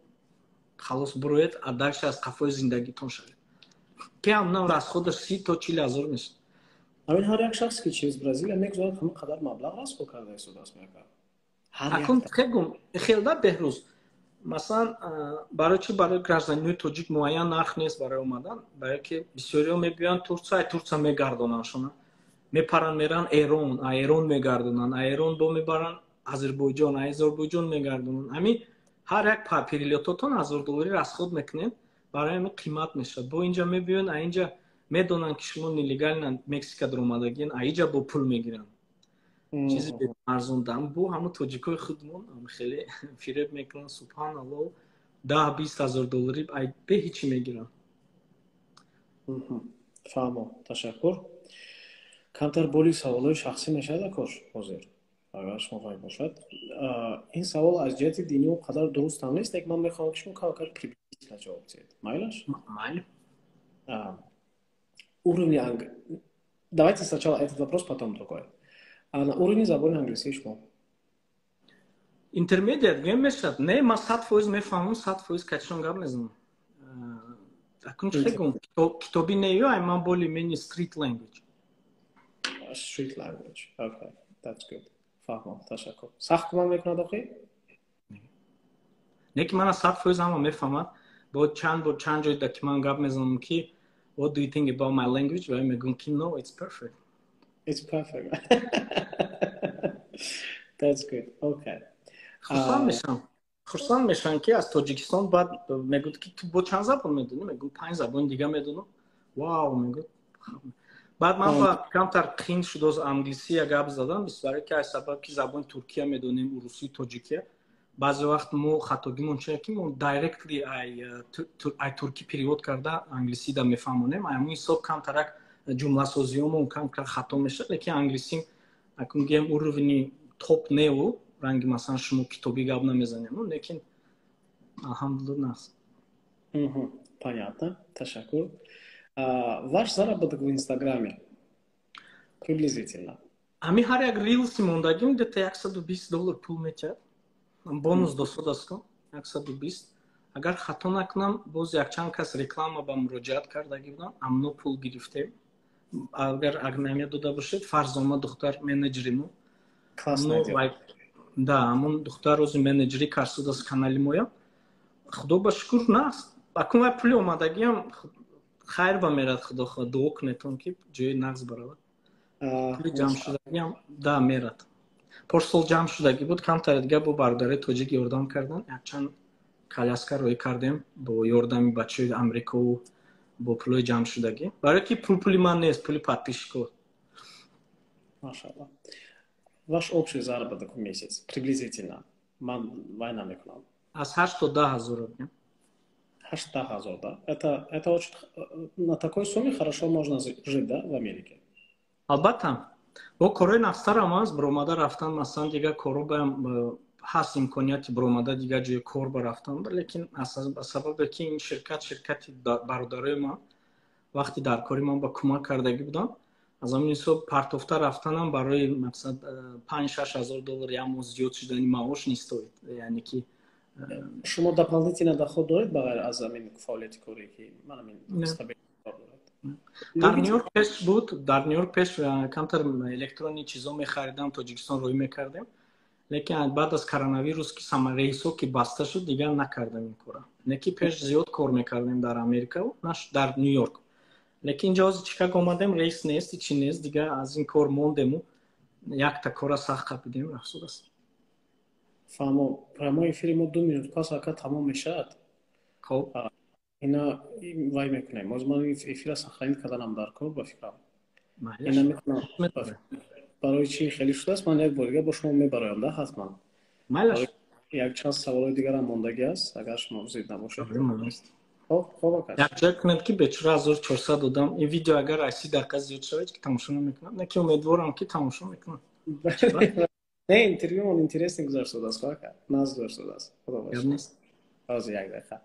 халос буроед, а дальше аз қафои зиндагитон шавед. ки ҳамна расходаш 30 то 40 ҳазор мешад. ҳамин ҳар як шахс ки через Бразилия мегузарад ҳамин қадар маблағ расход карда истодааст мекард. акун хегум хелда беҳрӯз масалан барои чи барои гражданинои тоҷик муайян нарх нест барои омадан, барое ки бисёриҳо мебиёянд Турция мегардонанд, шуна мепаранд меран Эрон, а Эрон мегардонанд, а Эрон бо мебаранд Озарбойҷон, а Озарбойҷон мегардонанд. ами ҳар як перелетотон 1000 доллари расход мекунед, барои ами қимат мешавад. бо инҷа мебиёянд, а инҷа медонанд ки шумо нелегална Мексика дар омадагин, а инҷа бо пул мегиранд. чизи арзон дам бо ҳамун тоҷикои худмон хеле фиреб мекунанд, субҳаналлоҳ 10-20 ҳазор доллари бе ҳичи мегиранд. фаҳмо, ташаккур. камтар боли саволҳои шахсӣ мешавад акош ҳозир, агар шумо хоҳед бошад. ин савол аз ҷиҳати динӣ он қадар дуруст ҳам нест, ман мехоҳам ки шумо камакар приблизительно ҷавоб диҳед. Майлаш? Майли. Уровни Давайте сначала этот вопрос, потом другой. На уровне забони англисии шумо? Интермедиат гем мешад. Не, ман 100% мефаҳмам, 100% качон гап мезанам. Акун чигум китоби неёй, ман боли мени street language. Street language. Okay, that's good. Фаҳмам, ташаккур. Сахт кӯмак мекунад охи? Не ки ман 100% ҳама мефаҳмад. Бо чанд ҷойда ки ман гап мезанам ки what do you think about my language? Ва мегӯм ки no, it's perfect. It's perfect. That's good. Okay. Хурсанд мешавам ки аз Тоҷикистон баъд мегӯд ки ту бо чанд забон медонӣ? Мегӯм 5 забони дига медонам. Вау, мегӯд. баъд ман ба камтар қин шуд аз англисия гап задам, бисбаре ки аз сабаб ки забони туркия медонем, русӣ, тоҷикия. баъзе вақт мо хатогимон чия ки мо directly ай туркӣ перевод карда англисида мефаҳмонем. ҳамин ҳисоб камтарак ҷумласозиёмон камтар хато мешавад, лекин англисим акун гем уровни топ неу ранги масалан шумо китобӣ гап намезанем, лекин алҳамдулилла наст. Понятно, ташаккур. Ваш заработок в Инстаграме приблизительно? Ами ҳар як рилси мондагим где-то $120 пул метиҳад. бонус досод астам 120. агар хато накунам боз якчанд кас реклама ба муроҷиат кардагӣ будам, амно пул гирифтем. агар намедода бошед, Фарзома духтар менеҷери мо, да, ҳамон духтар ози менеҷери карсуд аз канали моя. худо ба шукр наст. акун вай пули омадагиам хайр ба мерад, худо хоҳад дуо кунедтон ки ҷои нағз баравад. пули ҷамъшудагиам да мерад. порсол ҷамъ шудагӣ буд, камтар дига бо бародари тоҷик ёрдам кардан, якчанд коляска роӣ кардем бо ёрдами бачаҳои амрикову бо пулои ҷамъшудагӣ, барое ки пули ман нест, пули подписчикҳо. Машалла. Ваш общий заработок в месяц приблизительно? Ман война мекунам. аз 8 то 10 ҳазор рубля. 8 000, да? Это очень... На такой сумме хорошо можно жить, да, в Америке? албатта бо корои нафсарам аст биромада рафтан масалан дигар коро баям ҳаст имконияти биромада дигар ҷои кор барафтан, лекин ба сабабе ки ин ширкати бародарои ман вақти дар кори ман ба кӯмак кардагӣ буданд, аз ҳамин ҳисоб партофта рафтанам барои мақсад 5-6 ҳазор доллар як моҳ зиёд шудани маош нестоид. Яъне ки шумо дополнительно доход доред бағайр аз ҳамин фаъолияти корӣ ки ман ҳамин стабил кор дорад? дар Нью-Йорк пеш буд, дар Нью-Йорк пеш камтар электронни чизо мехаридам, Тоҷикистон рӯй мекардем, лекин баъд аз коронавирус ки рейсҳо ки баста шуд дигар накардем ин кора. Не ки пеш зиёд кор мекардем дар Америка, дар Нью-Йорк. Лекин ҷози Чикаго омадем, рейс нест, чи нест, дигар аз ин кор мондему, якта кора сахт қапидем рафсуд аст. фаҳмо прямои эфири мо 2 минут пас ака тамом мешавад. Хоб ина вай мекунем. Оз ман эфира сохранӣ карданам дар кор ба фикрам. маҳлиш ина метавонам барои чӣ хеле шудааст, ман як бор дигар бо шумо мебароям, да, ҳатман. маҳлиш як чанд саволои дигарам мондагӣ аст, агар шумо зид набошед. Хоб ака. як ҷой кунед ки бечора 1400 додам. Ин видео агар 80 дақиқа зиёд шавад ки тамошо намекунам. Не ки умедворам ки тамошо мекунам. Не, интервюмон интересный гузаштааст, ака. Наз гузаштааст. Худо бахшад. Гап нест. Ҳозир як дақиқа.